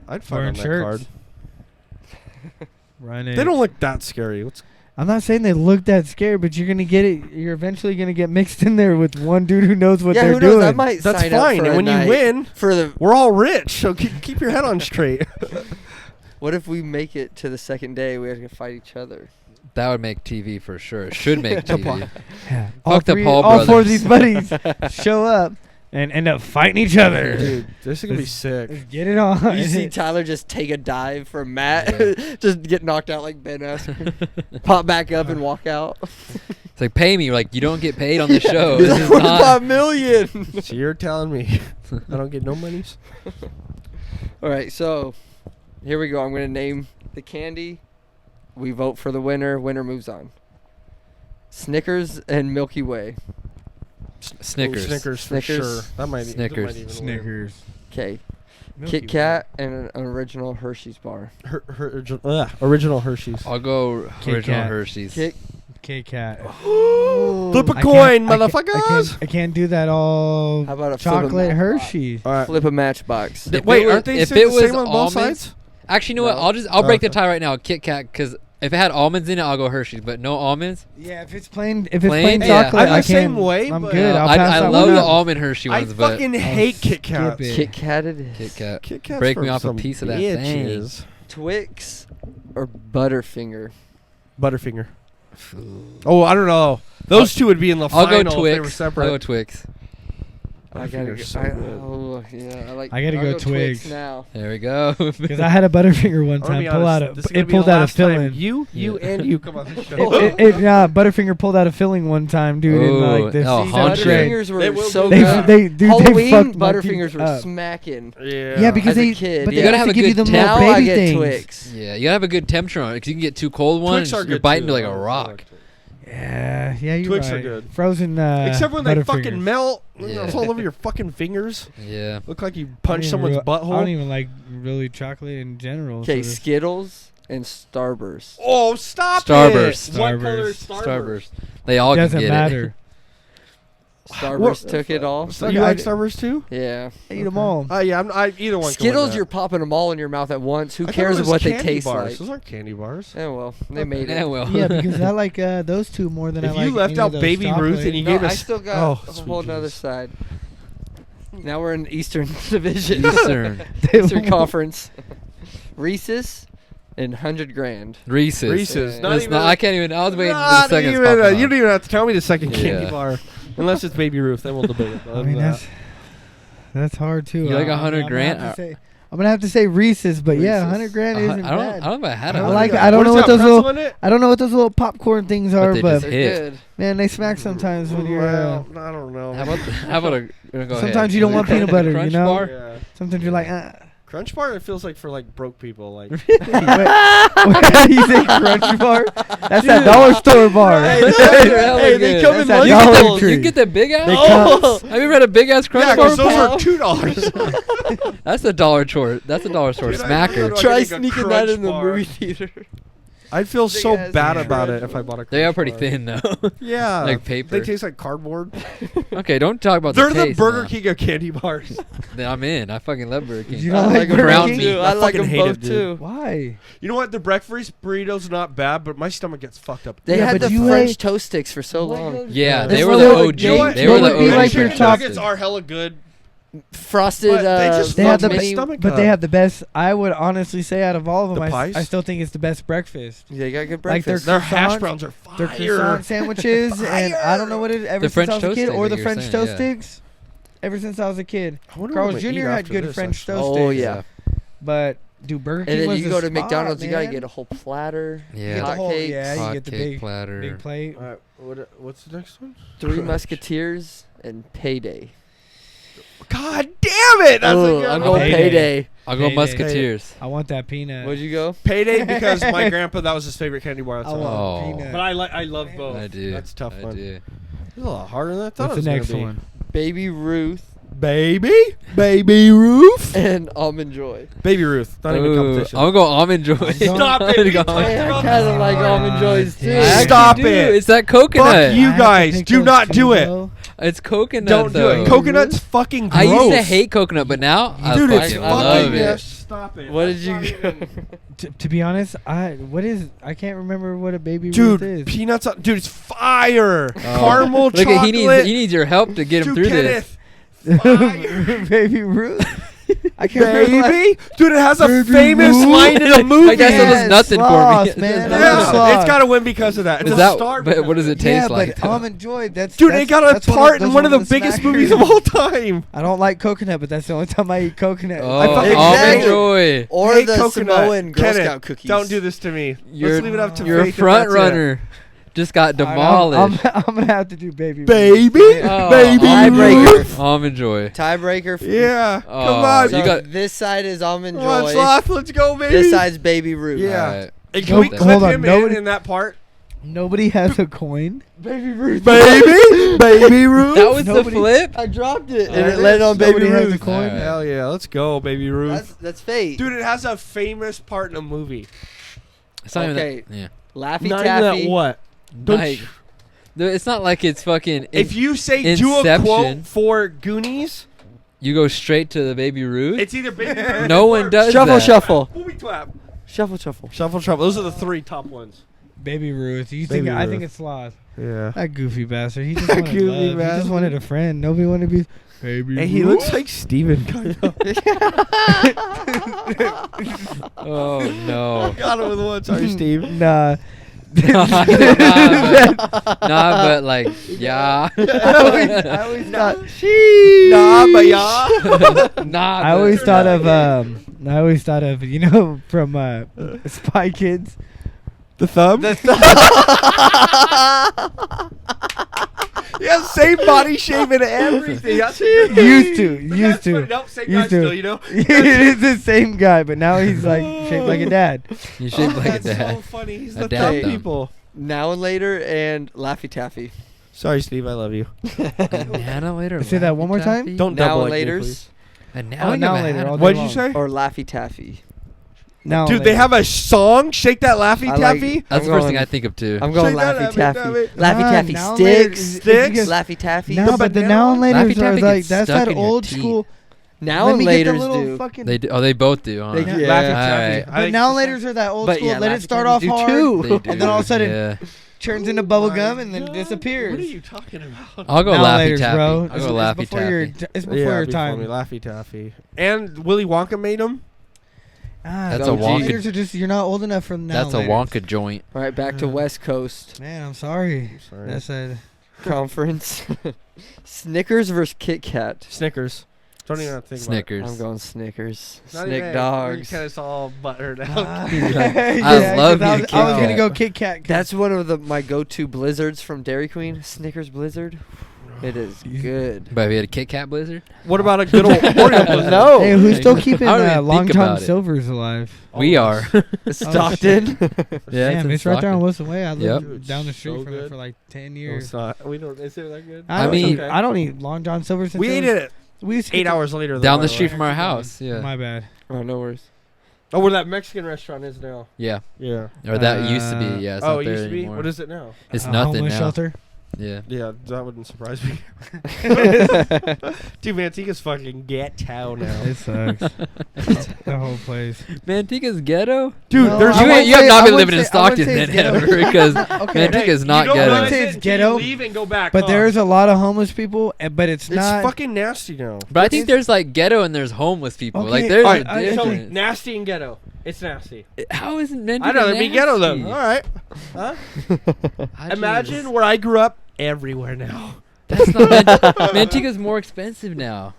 I'd fight Wearing on that shirts. card. Running. They don't look that scary. I'm not saying they look that scary, but you're gonna get it. You're eventually gonna get mixed in there with one dude who knows what Yeah, they're who knows? doing. I might That's sign up fine. for And a when night you win, for the. we're all rich. So keep your head on straight. What if we make it to the second day? We have to fight each other. That would make TV for sure. It should make TV. Yeah. Fuck the Paul all four of brothers. these buddies show up and end up fighting each other. Dude, this is gonna be Let's- sick. Let's get it on. You see Tyler just take a dive from Matt, just get knocked out like Ben Askren, pop back up and walk out. It's like, pay me. You're like, you don't get paid on the show. He's This like, is "What not. about million?" So you're telling me I don't get no monies? All right, so here we go. I'm gonna name the candy. We vote for the winner. Winner moves on. Snickers and Milky Way. Snickers. Oh, Snickers for Snickers. sure. That might be. Snickers. That might even win. Snickers. Okay. Milky Kit Kat and an original Hershey's bar. Original Hershey's. I'll go Kit original Kat. Hershey's. K Kat. Flip a I coin, can't- I motherfuckers. can't do that all. How about a chocolate flip a Hershey. All right. Flip a matchbox. If Wait, it was- aren't they if the it was same on both almonds- sides? Actually, you know what? No. I'll break the Okay. tie right now. Kit Kat, because if it had almonds in it, I'll go Hershey's. But no almonds. Yeah, if it's plain Plain? Yeah. chocolate, I'm the I same can't. way, I'm but- good. I'll I pass that love one the up. almond Hershey I ones, but fucking I'll hate Kit skip Kats. it. Kit Kat it is. Kit Kat. Kit Kats Break for me off a some piece of that thing. bitches. Twix or Butterfinger. Butterfinger. Oh, I don't know. Those two would be in the I'll final go if Twix. they were separate. I'll go Twix. I gotta go. Butterfinger's so good. Oh yeah, I like. I gotta I'll go Twix Twigs. now. There we go. Because I had a Butterfinger one I'm gonna time. be Pull out honest, a. this is gonna It be the pulled out a last time filling. You, Yeah. and you come on the show. Butterfinger pulled out a filling one time, dude. Ooh, in like this oh, See, Haunted. Butterfingers They were will so do They, that. good. dude, Halloween they fucked my Butterfingers teeth were up. smacking. Yeah. because As a they, kid, but yeah. they gotta have have to a give you good the temp. more Now I baby get things. Twix. Yeah, you gotta have a good temperature on it, because you can get too cold ones. Twix are You're good biting too. like I a like rock. Twix. Yeah, you're Twix are right. good. Frozen. Except when they Butterfingers. fucking melt. Yeah. It's all over your fucking fingers. Yeah. Look like you I don't punched even someone's real- I butthole. don't even like really chocolate in general. Okay, so this- Skittles and Starburst. Oh, stop Starburst. it! What color is Starburst. Starburst? They all doesn't can get matter. Starburst took it all. So Look, you I like d- Starburst too? Yeah. Eat them all. Yeah, either one. can win Skittles, that. you're popping them all in your mouth at once. Who I thought cares it was what they candy taste bars. like? Those aren't candy bars. Oh well, they made it. it. Yeah, well. Yeah, because I like those two more than I If like. you left any out of those Baby Ruth chocolate. and you No, gave I us still got oh, a sweet whole nother Jesus. side. Now we're in Eastern Division. Eastern. Eastern Conference. Reese's and 100 grand. Reese's. Reese's. Yeah. Not It's even not- I can't even. I was waiting for the Not seconds. even, popping you off. don't even have to tell me the second candy Yeah. bar, unless it's Baby Ruth. Then we'll debate it. I mean, that's hard too. You like I- 100 I'm grand? gonna have to say- I'm gonna have to say Reese's, but yeah, Reese's. 100 grand I isn't don't. bad. I don't know if I had I a like- hundred. I don't know what those little- In it? I don't know what those little popcorn things are, they but just They're hit. good. man, they smack sometimes when you're. Well, I don't know. How about a? Go ahead. Sometimes you don't Is it want peanut butter, you Crunch know? Bar? Yeah. Sometimes you're like, Crunch bar. It feels like for like broke people. Like What did you say, Crunch Bar? That's that dollar store bar. Hey, Those are hella hey, they good. come in That's You that get, Dollar the, Tree. you get the big ass. They Oh! Have you ever had a big ass crunch yeah, bar? because those before? are $2. That's a dollar store. That's a dollar store Dude, I smacker. really Try getting a sneaking that in the Crunch bar. movie theater. I'd feel Big so ass bad crunch about it if I bar. bought a. They are Crunch pretty bar. thin though. Yeah, Like paper. They taste like cardboard. Okay, don't talk about They're the the taste Burger now. King of candy bars. Then I'm in. I fucking love Burger King. You don't like them Burger Ground King? meat. too. I like fucking them hate both it, dude. too. Why? You know what? The breakfast burrito's not bad, but my stomach gets fucked up. They Yeah, had but the you French ate- toast sticks for so long. Yeah, This they were one the would- OG. You know what? They what were the would be OG. like your chicken top- nuggets are hella good. Frosted. But they just They have fuck the my be- stomach But they up. have the best. I would honestly say out of all of them, The I pies? still think it's the best breakfast. They got good Like breakfast. Their hash croissants, browns are Their fire. croissant sandwiches, and I don't know what it is. Ever The since French I was a toast kid, sticks or that the you were French saying, toast yeah. sticks. Ever since I was a kid, I wonder Carl's what I'm gonna Jr. eat had after good this, French actually. toast Oh, sticks. yeah. But dude, Burger King And then was you the go to spot, McDonald's, you gotta man. get a whole platter. Yeah. You Get get the whole- hotcakes. yeah, you Hot get the cake big platter. plate. All right, what's the next one? Three Crunch. Musketeers and Payday. God damn it! That's Ooh, a good I'm one. going Payday. Payday. I'll go Payday. Musketeers. I want that peanut. Where'd you go? Payday because my grandpa, that was his favorite candy bar. That's I all. want Oh. peanut. But I love both. I do. That's a tough I one. do. It's a lot harder than I thought What's it the was next gonna be. one? Baby Ruth Baby Ruth, and Almond Joy. Baby Ruth. Not even a Ooh, competition. I'm gonna go Almond Joy. Stop it. I'm We gonna go talked Almond- Hey, I about kind of this. like Almond Joys too. I I actually Stop do. it. It's that coconut. Fuck you I have to guys. pick Do those not two, do it. though. It's coconut. Don't do though. it. Coconut's fucking gross. I used to hate coconut, but now Dude, I it's fucking fucking love yeah, it. Stop it. What That's did you not go? even- To be honest, I can't remember what a Baby Ruth Dude, is. peanuts. Dude, it's fire. Oh. Caramel Look chocolate. at he needs your help to get him Dude, through this. Kenneth, fire. Baby Ruth. I can't remember. Baby, dude, it has a Baby famous Ruth. line in the movie. Like that still does Yes, nothing for sauce, me. man. It does That's Yeah, nothing. sauce. it's got to win because of that. It's Is a that? star. But what does it Yeah, taste like? but though? Almond Joy. That's Dude, that's, it got a that's one part of, in those one of the biggest smackers. movies of all time. I don't like coconut, but that's the only time I eat coconut. Oh, I fucking- Almond Exactly. Joy. Or Hey, the coconut. Samoan Girl Kenneth, Scout cookies. Don't do this to me. You're, Let's leave it up to you're a Faith if front that's it. runner. Just got All right, demolished. I'm gonna have to do Baby Ruth. Baby, Oh, baby, Tiebreaker. Ruth. Almond Joy. Tiebreaker. Yeah, Oh, come on. So you got- this side is Almond Come on, Joy. Sloth, let's go, baby. This side's Baby Ruth. Yeah. Alright. Hey, can Nope, we clip hold on, him nobody- in that part? Nobody has a coin. Baby Ruth. Baby Ruth. That was Nobody- the flip. I dropped it Oh, and it it landed is. on Baby Nobody has a Ruth. coin. Alright. Hell yeah, let's go, Baby Ruth. That's fate. Dude, it has a famous part in a movie. It's not Okay. even that. Yeah. Laffy Not even Taffy. that what? Don't Like, you- it's not like it's fucking. if you say do a Inception. quote for Goonies, you go straight to the Baby Ruth. it's either Baby Ruth No or one does Shuffle, that. shuffle. Booby Clap. Shuffle, shuffle. Shuffle, shuffle. Those are the three top ones. Baby Ruth. You Baby think? I Ruth. think it's Sloth. Yeah. That goofy bastard. He just wanted Goofy love. He bastard. just wanted a friend. Nobody wanted to be. Baby Hey, he Ruth. looks like Steven. Oh no. Got him with one. Sorry, Steve. Nah. Nah, but like, yeah. I always thought. Nah, but yeah. Nah. I always but- thought of. I always thought of from Spy Kids. The thumb? Yeah, same body shape and everything. That's Used to. Nope, same guy Used to. still, you know? it is the same guy, but now he's like shaped like a dad. You shaped like a that's dad. so funny. He's A the dad thumb thumb. people. Now and Later and Laffy Taffy. Sorry, Steve. I love you. Banana later. Say that one more time? Laffy Don't Now double and like me, Laters please. And Oh, now I'm later, mad. all day What did you long. say? or Laffy Taffy. Now Dude, they have a song, Shake That Laffy I like- Taffy. That's the I'm first thing going- I think of too. I'm going Say that, Laffy Laffy Taffy. Taffy. Laffy Taffy now and later sticks. is- if Sticks? you get- Laffy Taffy. No, The but the banana now and one? Laffy later's are Taffy like gets that's stuck that in your old teeth. school. Now Let and me get the Laters little do. fucking. They do, oh, they both do. Huh? They Yeah. do. Yeah. Laffy Alright. Taffy. But now and later's are that old But school. yeah, Let Laffy it start Taffy off do hard, too. They do. and then all of a sudden Yeah. turns into Oh bubble my gum and then God. disappears. What are you talking about? I'll go Now and Laffy later's, Taffy. bro. I'll It's- go it's Laffy before your- Taffy. It's before your before time. me, Laffy Taffy. And Willy Wonka made them. That's a now and Wonka- laters are just you're not old enough for now. That's a and laters. Wonka joint. All right, back to West Coast Man, I'm sorry. Sorry. That's a. Conference. Snickers versus Kit Kat. Snickers. Don't even have to think Snickers. I'm going Snickers. about it. Snick dogs. Kind of all buttered out. I love I you, was Kit gonna Kat. go Kit Kat. 'cause That's one of my go-to blizzards from Dairy Queen. Snickers Blizzard. It is good. But have you had a Kit Kat Blizzard? What about a good old Oreo Blizzard? No. Hey, who's still keeping I don't even Long think John about it. Silver's alive? We are. Stockton. Yeah, Damn, it's right there on Wilson Way. I Yep. lived Dude, down the so street from it good. for like 10 No, years. it's not. We don't. Is it that good? I don't mean- eat- I don't eat Long John Silver since We it ate was- it We used to 8 get the- hours later. though, Down by the way. street from our house. Yeah. My bad. Oh, no worries. Oh, where that Mexican restaurant is now. Yeah. Yeah. Or that used to be. Yeah. It's Oh, not it there used to be? anymore. What is it now? It's nothing homeless now. shelter. Yeah. Yeah, that wouldn't surprise me. Dude, Manteca's fucking ghetto now. It sucks. The whole place. Manteca's ghetto? Dude, No, there's I You, wouldn't ain't, you have say- not I been wouldn't living in say- I wouldn't Stockton say then it's ghetto. ever because Okay. Manteca's you not don't ghetto. realize Say it it's until you ghetto, leave and go back. But huh? there's a lot of homeless people, but it's It's not. fucking nasty now. But I think there's like ghetto and there's homeless people. Okay, Like there's All a right, I- so difference. nasty and ghetto. It's nasty. How is Manteca I'd rather be ghetto though. nasty? All right. Huh? I Imagine just- where I grew up. Everywhere now. That's not Manteca's more expensive now.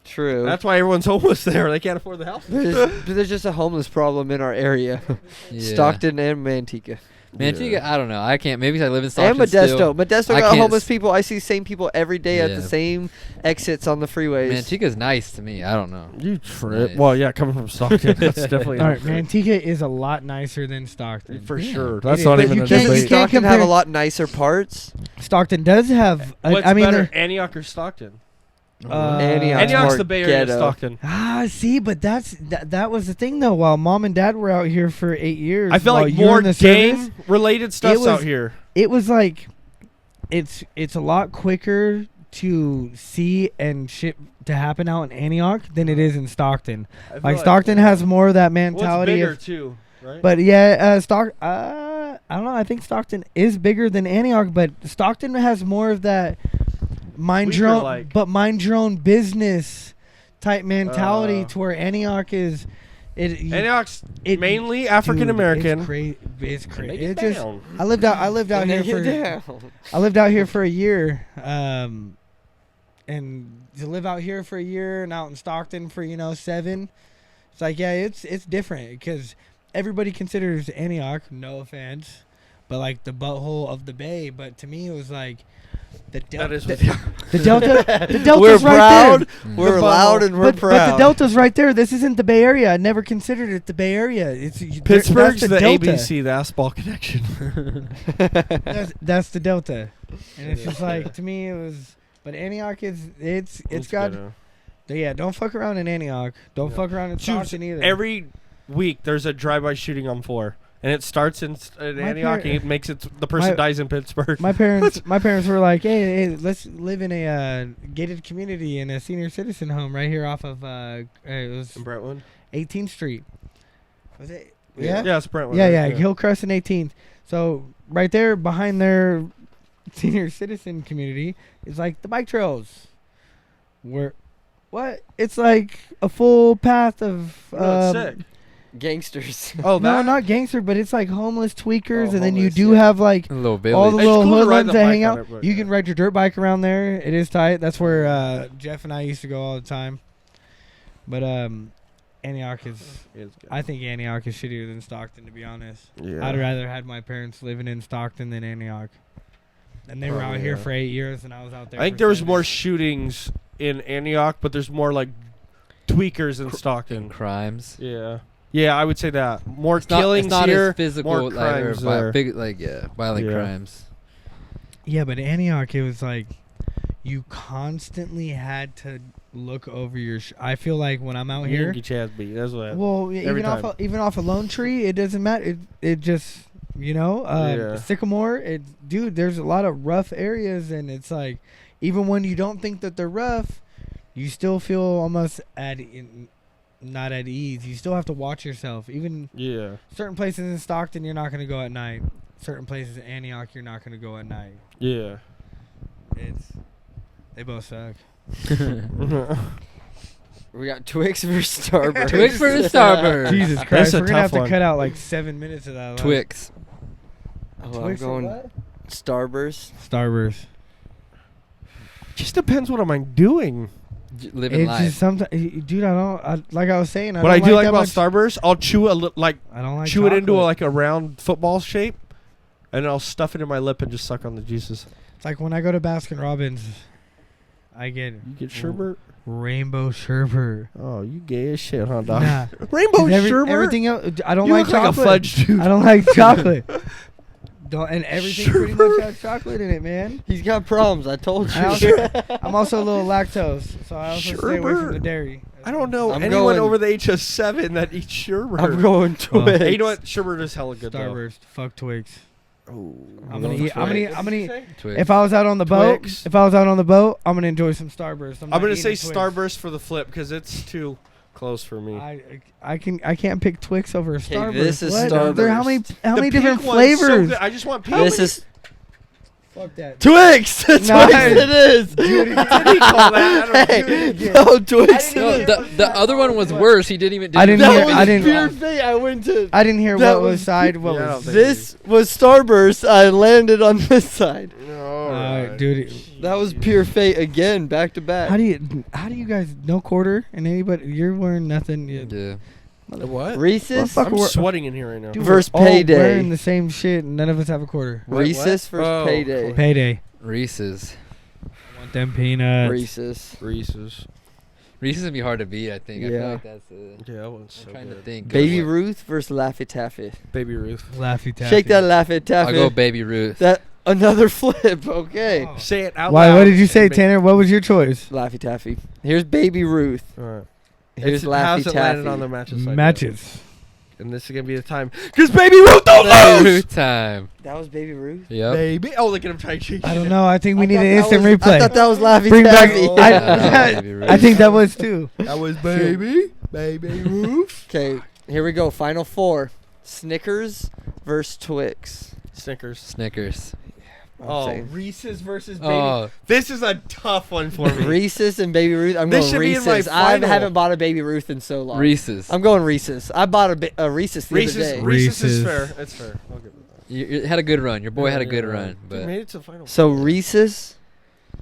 True. That's why everyone's homeless there. They can't afford the house. There's just a homeless problem in our area. Yeah. Stockton and Manteca. Manteca, I don't know. I can't. Maybe 'cause I live in Stockton. And Modesto. Still. Modesto I got can't homeless s- people. I see the same people every day at the Yeah. same exits on the freeways. Manteca's nice to me. I don't know. You trip. Nice. Well, yeah, coming from Stockton, that's definitely All right, Manteca is a lot nicer than Stockton. for Yeah. sure. It That's is, not but even you a can't- Doesn't you debate. can't Stockton have a compare- lot nicer parts? Stockton does have. What's I mean, better, they're- Antioch or Stockton? Antioch's Antioch's more the Bay Area of ghetto. Stockton. see, but that was the thing though. While mom and dad were out here for 8 years, I feel while like you were more in the service, gang-related stuff's was- out here. it was like, it's a lot quicker to see and shit to happen out in Antioch than it is in Stockton. I feel Like Stockton has more of that What's mentality. bigger Of, too, right? but yeah, I don't know. I think Stockton is bigger than Antioch, but Stockton has more of that mind your own, Weaker-like. but mind your own business type mentality. Uh, To where Antioch is, Antioch's it- mainly African American. It's crazy. Make It it just. down. I lived out here for. I lived out here for a year, and to live out here for a year and out in Stockton for 7, it's like it's different because everybody considers Antioch, no offense, but like the butthole of the Bay. But to me, it was like the That is delta. what The delta's We're right proud. there. We're The loud butthole. and we're But proud. the delta's right there. This isn't the Bay Area. I never considered it the Bay Area. Pittsburgh's that's the delta. ABC, the Asphalt Connection. That's the delta, and it's just like to me it was. But Antioch it's got. ghetto. Yeah, don't fuck around in Antioch. Don't Yeah. fuck around in Dude, Stockton either. Every week there's a drive-by shooting on 4, and it starts in My Antioch. par- and it makes it the person my- dies in Pittsburgh. my parents were like, hey, let's live in a gated community in a senior citizen home right here off of it was in Brentwood. 18th Street. Was it? Yeah. Yeah, it's Brentwood. Yeah, right? Hillcrest and 18th. So right there behind their senior citizen community is like the bike trails. Where, what? It's like a full path of. No, it's sick. Gangsters. Oh, No, that? not gangster, but it's like homeless tweakers, Oh, and then you homeless, do yeah. have like A little all the village. It's little cool to ride hoodlums the that bike hang on out. it, but You yeah. can ride your dirt bike around there. It is tight. That's where Jeff and I used to go all the time. But Antioch is. It's good. I think Antioch is shittier than Stockton, to be honest. Yeah. I'd rather had my parents living in Stockton than Antioch. And they were out Probably, here yeah. for 8 years, and I was out there. I think for there was 7. more shootings in Antioch, but there's more like tweakers in Stockton. Crimes. Yeah. Yeah, I would say that. More It's not, killings it's not here. as physical, more like, or crimes there. violent Yeah. crimes. Yeah, but Antioch, it was like you constantly had to look over your. I feel like when I'm out here, Get your ass beat. That's what. well, every even off a lone tree, it doesn't matter. It just Yeah. sycamore. Dude, there's a lot of rough areas, and it's like even when you don't think that they're rough, you still feel almost not at ease. You still have to watch yourself. Even Yeah. certain places in Stockton, you're not gonna go at night. Certain places in Antioch, you're not gonna go at night. Yeah. They both suck. We got Twix versus Starburst. Twix versus Starburst. Jesus That's Christ, a we're gonna have tough to one. cut out like 7 minutes of that. Twix. Oh, I'm Twix or going what? Starburst. Starburst. Just depends what am I doing. Living It's life. just sometimes, dude. Like I was saying. What I do like that about much- Starburst, I'll chew I don't like chew it into chocolate. like a round football shape, and I'll stuff it in my lip and just suck on the juices. It's like when I go to Baskin Robbins, I get You get sherbet? rainbow sherbet. Oh, you gay as shit, huh, dog? Nah, Rainbow 'cause sherbet? everything else. I don't you like look like a chocolate. fudge dude. I don't like chocolate. And everything pretty much has chocolate in it, man. He's got problems. I told you. I'm also a little lactose, so I also stay away from the Sherbet. dairy. I don't know I'm anyone going- over the age of 7 that eats Sherbert. I'm going Well, Twix. Hey, you know what? Sherbert is hella good though. Starburst. Fuck Twix. Oh, I'm gonna eat. I'm gonna eat. Twix. If I was out on the Twix. boat, I'm gonna enjoy some Starburst. I'm not gonna eating say a Twix. Starburst for the flip because it's too close for me. I can't pick Twix over a Starburst. this is What? There- How many Starburst. how The many pink different one's so flavors? good. I just want pink. This is Fuck that. Twix. Twix Nice. it is. What do you call that? I don't Hey, do it. no, Twix. No, the other one was worse. He didn't even. I didn't That hear- was I didn't- pure fate. I went to. I didn't hear That what was was- side. What Yeah, I don't was think- This was Starburst. I landed on this side. Alright. dude? That was pure fate again, back to back. How do you guys no quarter and anybody? You're wearing nothing. Yeah. What? Reese's Well, I'm we're- sweating in here right now. Dude, Versus we're all Payday. wearing the same shit, and none of us have a quarter. What? Reese's versus Oh, Payday. cool. Payday. Reese's. I want them peanuts. Reese's. Reese's. Reese's would be hard to beat. I think. I feel Yeah. like that's. Yeah, that one's so I'm trying good. to think. of Baby what- Ruth versus Laffy Taffy. Baby Ruth. Laffy Taffy. Shake that Laffy Taffy. I'll go Baby Ruth. That another flip. Okay. Oh. Say it out Why? loud. What did you say, and make- Tanner? What was your choice? Laffy Taffy. Here's Baby Ruth. Alright. Here's How's Laffy it Taffy. landed on the matches? like that? Matches. And this is gonna be the time. Cause Baby Ruth don't Baby lose. Ruth time. That was Baby Ruth. Yep. Baby. Oh, look at him trying to change. I don't know. I think we need thought an that instant was- replay. I thought that was Laffy Bring back. Taffy. Baby Ruth. I think that was too. That was Baby. Baby Ruth. Okay, here we go. Final four. Snickers versus Twix. Snickers. Snickers. I'm Oh, saying. Reese's versus Baby. Oh, This is a tough one for me. Reese's and Baby Ruth. I'm This going should be in my Reese's. I final. haven't bought a Baby Ruth in so long. Reese's. I'm going Reese's. I bought a Reese's the Reese's. other day. Reese's is Reese's. fair. It's fair. I'll give it that. You had a good run. Your boy had a good Yeah. run, Dude, but made it to the final. So Reese's.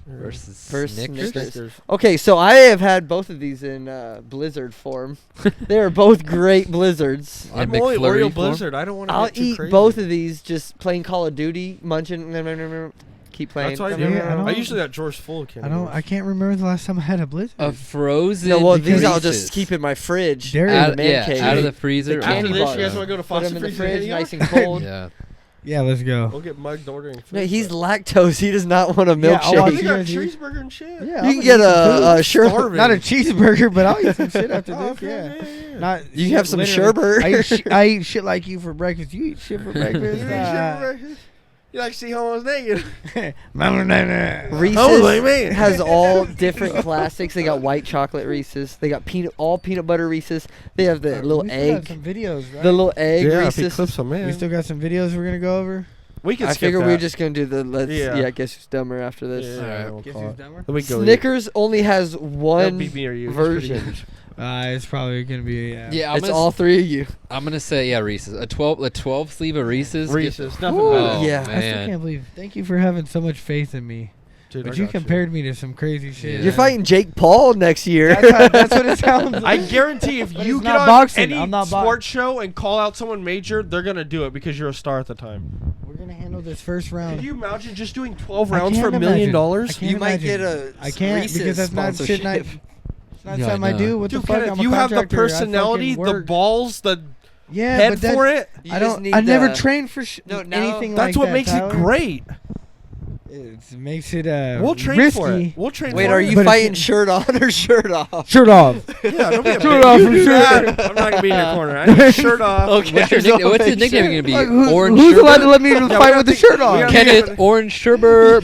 versus Versus Snickers. Snickers. Okay, so I have had both of these in Blizzard form. They are both great Blizzards. In I'm only McFlurry Oreo form? Blizzard. I don't want to I'll get too eat crazy. both of these just playing Call of Duty, munching, keep playing. That's what I Yeah, do. I don't- I usually got George full of candy. I can't remember the last time I had a Blizzard. A frozen. No, well, these I'll Reese's. just keep in my fridge. Dairy- in the out, man yeah, cave. out of the freezer. The After candy this, bars. you guys want to go to Put Foster them in the Freezer and fridge, hang nice out? and cold. Yeah. Yeah, let's go. We'll get mugged ordering food. No, he's but- lactose. He does not want a Yeah, I'll Oh, watch they milkshake. you got guys eat. cheeseburger and shit. Yeah, You can get a sherbet. Starving. Not a cheeseburger, but I'll eat some shit after Oh, this. okay, Yeah. Not You can shit, have some literally. sherbet. I eat shit like you for breakfast. You eat shit for breakfast. You ain't shit for breakfast? You like to see homos naked? Reese's Oh, like me. has all different classics. They got white chocolate Reese's. They got all peanut butter Reese's. They have the little We still got egg. some videos, right? The little egg Yeah, if he Reese's. clips them, man. we still got some videos we're gonna go over. We can I skip figure that. we were just gonna do the Yeah. yeah. Guess who's dumber after this. Yeah, Alright. we'll Guess call who's it. dumber? Let me go eat. Snickers only has That'll one be me or you. It's pretty version. good. It's probably gonna be Yeah, It's all three of you. I'm gonna say Reese's. A 12 sleeve of Reese's. Reese's, nothing Ooh, better. yeah. I still man. can't believe. Thank you for having so much faith in me. Dude, But I you got compared me to some crazy shit. Yeah. You're fighting Jake Paul next year. That's what it sounds like. I guarantee if But you it's get not on boxing. any I'm not sports show and call out someone major, they're gonna do it because you're a star at the time. We're gonna handle this first round. Could you imagine just doing 12 I rounds for can't $1 million? imagine. I can't You might imagine. get a I can't Reese's because that's not shit. sponsorship. It's not Yeah, I something I know. do. What Dude, the fuck? Kenneth, I'm a you have the contractor. I personality, fucking the work. balls, the Yeah, head but that, for it. You I just don't. need I never the- trained for No, now- anything like That's what that, makes Tyler. it great. It makes it We'll train risky. for it. We'll train Wait, for are it. you But if fighting you- shirt on or shirt off? Shirt off. Yeah, don't be a Shirt bitch. off You for do sure. that. I'm not gonna be in your corner. I need shirt off. Okay. What's his nickname gonna be? Like, Orange who's allowed Sherbet? to let me we fight gotta with the think- shirt we on? gotta- Kenneth Orange Sherbert.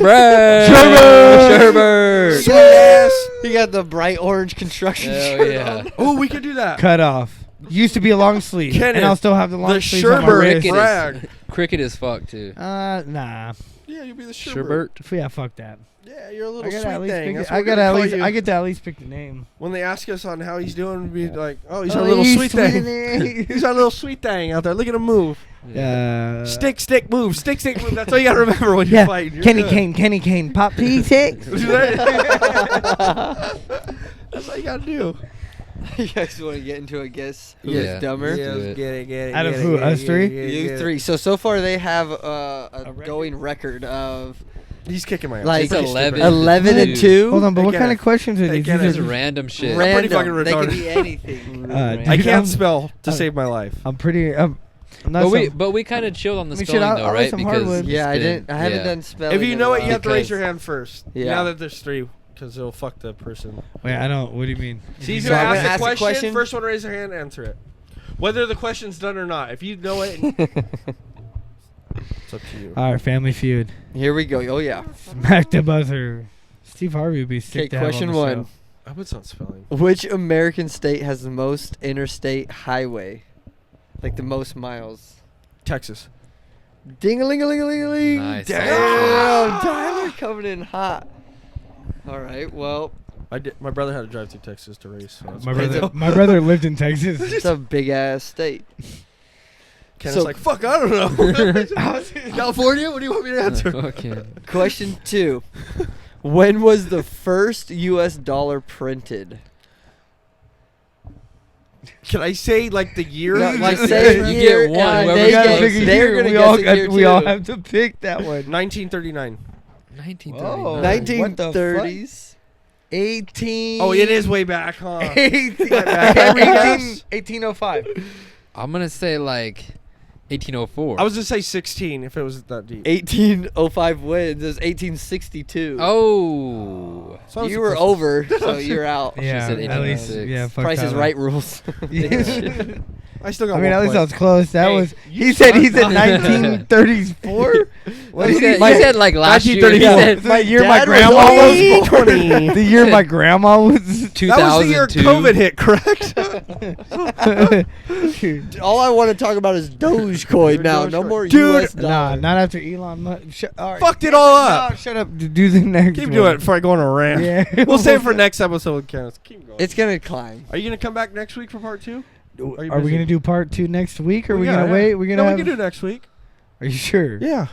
Sherbert. Sweet ass. You got the bright orange construction Hell shirt yeah. on. Oh, we could do that. Cut off. Used to be a long sleeve, Kenneth, and I'll still have the long the sleeves on my Sherbert wrist. Cricket brag. is, cricket is fucked too. Nah. Yeah, you'll be the Sherbert. Sherbert. Yeah, fuck that. Yeah, you're a I little gotta at sweet least thing. pick That's it, what I we're gotta gonna at call least. you. I get to at least pick the name. When they ask us on how he's doing, we'd be like, "Oh, he's Oh, our little he's sweet thing. sweet. He's our little sweet thing out there. Look at him move. Stick, move. Stick, move. That's all you gotta remember when you're Yeah, fighting. You're Kenny good. Kane, Pop P6. That's all you gotta do. You guys want to get into a guess who's Yeah. dumber? Yeah. let's get it. Out of who, us three? You three. So far they have a record? going record of He's kicking my ass. Like, It's Pretty 11. stupid. 11 and Dude. 2. Hold on, but Hey, what kind Kenneth. of questions are Hey, these? Kenneth. These It's are- random shit. pretty Random. fucking They could retarded. be anything. Uh, I Dude, can't I'm- spell to save my life. I'm pretty. I'm not But we kind of chilled on the I mean, shit, spelling I'll- though, I'll let right? some Because hardwood. Yeah, I it's been- didn't. I haven't yeah. done spelling. If you in know a it, you while. have to raise Because- your hand first. Yeah. Now that there's three, because it'll fuck the person. Wait, I don't. What do you mean? See, he's So gonna I'm gonna ask ask the the question. question? First one, raise their hand, answer it. Whether the question's done or not. If you know it, it's up to you. All right, Family Feud. Here we go. Oh yeah. Smack the buzzer. Steve Harvey would be sick Okay, to have question on the one. show. I hope it's not spelling. Which American state has the most interstate highway? Like the most miles. Texas. Ding-a-ling-a-ling-a-ling. Nice. Damn, Tyler coming in hot. All right, well, I did. My brother had to drive through Texas to race. So that's My why. brother, my brother lived in Texas. it's a big ass state. Kenneth's So- like, fuck, I don't know. California? What do you want me to answer? Fucking. Question 2. When was the first U.S. dollar printed? Can I say like the year? No, like just say You year, get one, and whoever they We gotta gets get- pick a they're year. gonna We guess all a got- year we all too. have to pick that one. 1939. 1939. Whoa. 1930s. 18. Oh, it is way back, huh? 1805. I'm gonna say like 1804. I was gonna say 16 if it was that deep. 1805 wins. It was 1862. Oh. So I was You were close. over, so you're out. Yeah, said at least. 1806. Yeah, fuck Price is Tyler. Right rules. Yeah. I still got I mean, one at least point. I was close. That Hey, was. you He said 1934. 1934. What You did said, he you say? said like last year. You 1934. said My year my Dad was grandma only was 20. The year my grandma was. 2002. That was the year COVID hit, correct? All I want to talk about is Dogecoin now. No more Dude. US Nah, dollar. not after Elon Musk. All right. Fucked it all up. No, shut up. Do the next Keep one. doing it before I go on a rant. Yeah. We'll save it for next episode with Kenneth. Keep going. It's going to climb. Are you gonna come back next week for part 2? Are you we busy? gonna do part 2 next week, or are we Yeah, gonna yeah. wait? We're gonna No, have. we can do next week. Are you sure? Yeah.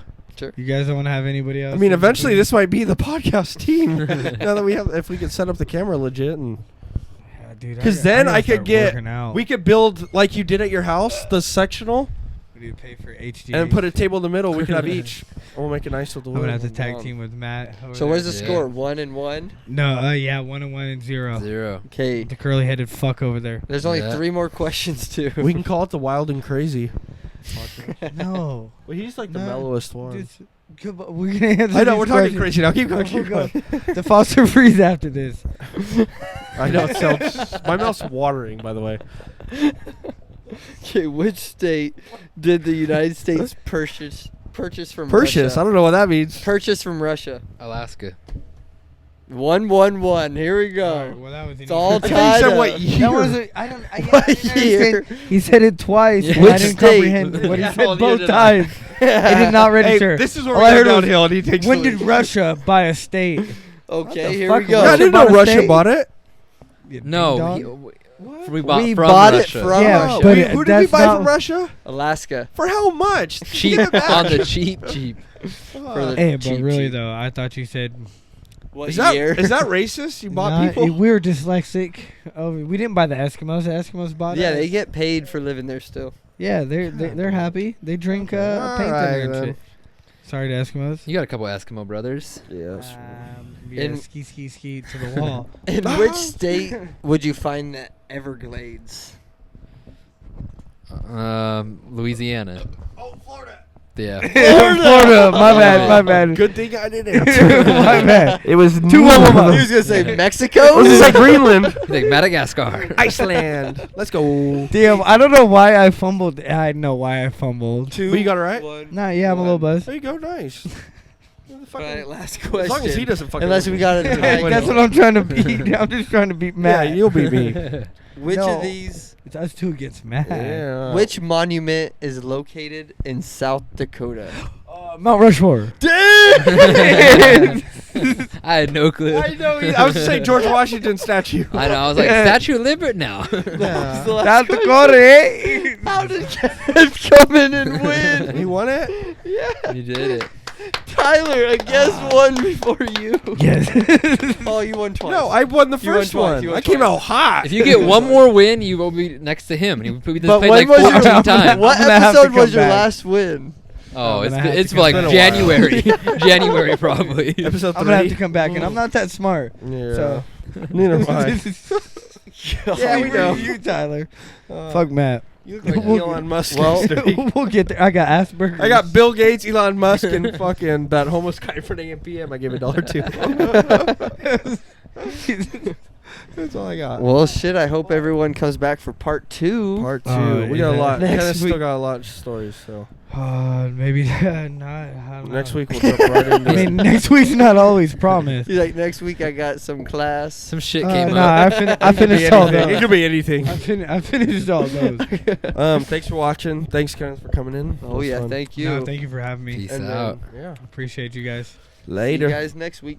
You guys don't want to have anybody else? I mean, in eventually between? this might be the podcast team. Now that we have, if we could set up the camera legit, and Yeah, dude, 'cause got- then gotta I could start get- working out. we could build like you did at your house, the sectional, We need to pay for HD. and put a table in the middle. We can have each. And we'll make it nice with the I'm gonna have wood. to tag team with Matt. over So where's the Yeah. score? 1-1? No, yeah, 1 and 1 and 0. 0. Okay. The curly-headed fuck over there. There's only Yeah. 3 more questions, too. We can call it the wild and crazy. No, Well, he's like the No, mellowest one. just, we're gonna answer. I know these we're talking questions. crazy now. Keep going. Keep We'll going. go. The Foster freeze after this. I know it sounds. My mouth's watering, by the way. Okay, which state did the United States purchase from Purchase. I Russia? don't know what that means. Purchase from Russia. Alaska. 1-1-1. Here we go. Alright, well, that was an It's all I easy- thought you tied said up. what year. That was a, I don't. I, What I didn't year? understand. He said it twice. Yeah. and I Which didn't state? comprehend what he Yeah, said well, both neither did I. times. It did not register. Hey, this is where All we I go heard was, downhill, and he takes. when the did lead. Russia buy a state? Okay, the here fuck we was go. Yeah, I didn't bought know a Russia state? bought it. You No, ding he, dong. we bought We from bought it Russia. from Yeah, Russia. but Who did we that's buy not- from Russia? Alaska. For how much? cheap Give it back. on the cheap. For the Hey, but cheap, really cheap. though, I thought you said What Is that year? is that racist? You bought nah, people? we were dyslexic. Oh, we didn't buy the Eskimos. The Eskimos bought Yeah, us. they get paid for living there still. Yeah, they're happy. They drink All paint right, thinner and then. shit. Sorry to Eskimos. You got a couple Eskimo brothers. Yes. Yeah, In- ski to the wall. In which state would you find the Everglades? Louisiana. Oh, Florida. Yeah. Florida. My bad. Good thing I didn't answer. My bad. It was 2-1-1. He was gonna say Mexico. I was gonna say Greenland, Like Madagascar. Iceland. Let's go. Damn, I don't know why I fumbled. I know why I fumbled. Well, you got it right. Nah, yeah, I'm a little buzzed. There you go. Nice. Right, last As question. long as he doesn't fucking. Unless we got it Hey, tied. that's what I'm trying to beat. I'm just trying to beat Yeah, Matt. you'll beat me. Which No. of these? It's us two against Matt. Yeah. Which monument is located in South Dakota? Mount Rushmore. I had no clue. I know. I was saying George Washington statue. I know. I was like, Statue of Liberty now. Yeah. South Dakota, eh? How did Kenneth come in and win? He won it. Yeah, You did it. Tyler, I guess won before you. Yes. Oh, you won twice. No, I won the You won first twice, one. you won I came twice. out hot. If you get one more win, you will be next to him. And he played But this when played like was 14 your times. what I'm gonna have to episode was come your back. last win? Oh, I'm it's gonna have it's to for like come back. It's been a while. January. January probably. Episode 3. I'm gonna have to come back, and I'm not that smart. Yeah. So. Neither am I. Yeah, we know. You, You, Tyler. Uh, Fuck Matt. You look like We'll- Elon Musk. Well- next week. We'll get there. I got Asperger's. I got Bill Gates, Elon Musk, and fucking that homeless guy for an AM/PM. I gave $1 to. That's all I got. Well, shit. I hope everyone comes back for part 2. Part 2. Oh, We got a yeah. lot. Next Kenneth still week- got a lot of stories. So Maybe not. I don't next know. week we'll jump right into I mean, it. next week's not always promised. He's like, next week I got some class. Some shit came Nah, up. I finished all Anything. It those. could be anything. I finished all those. Thanks for watching. Thanks, Kenneth, for coming in. It Oh was yeah, fun. thank you. No, thank you for having me. Peace And out. yeah. Appreciate you guys. See Later. you guys next week.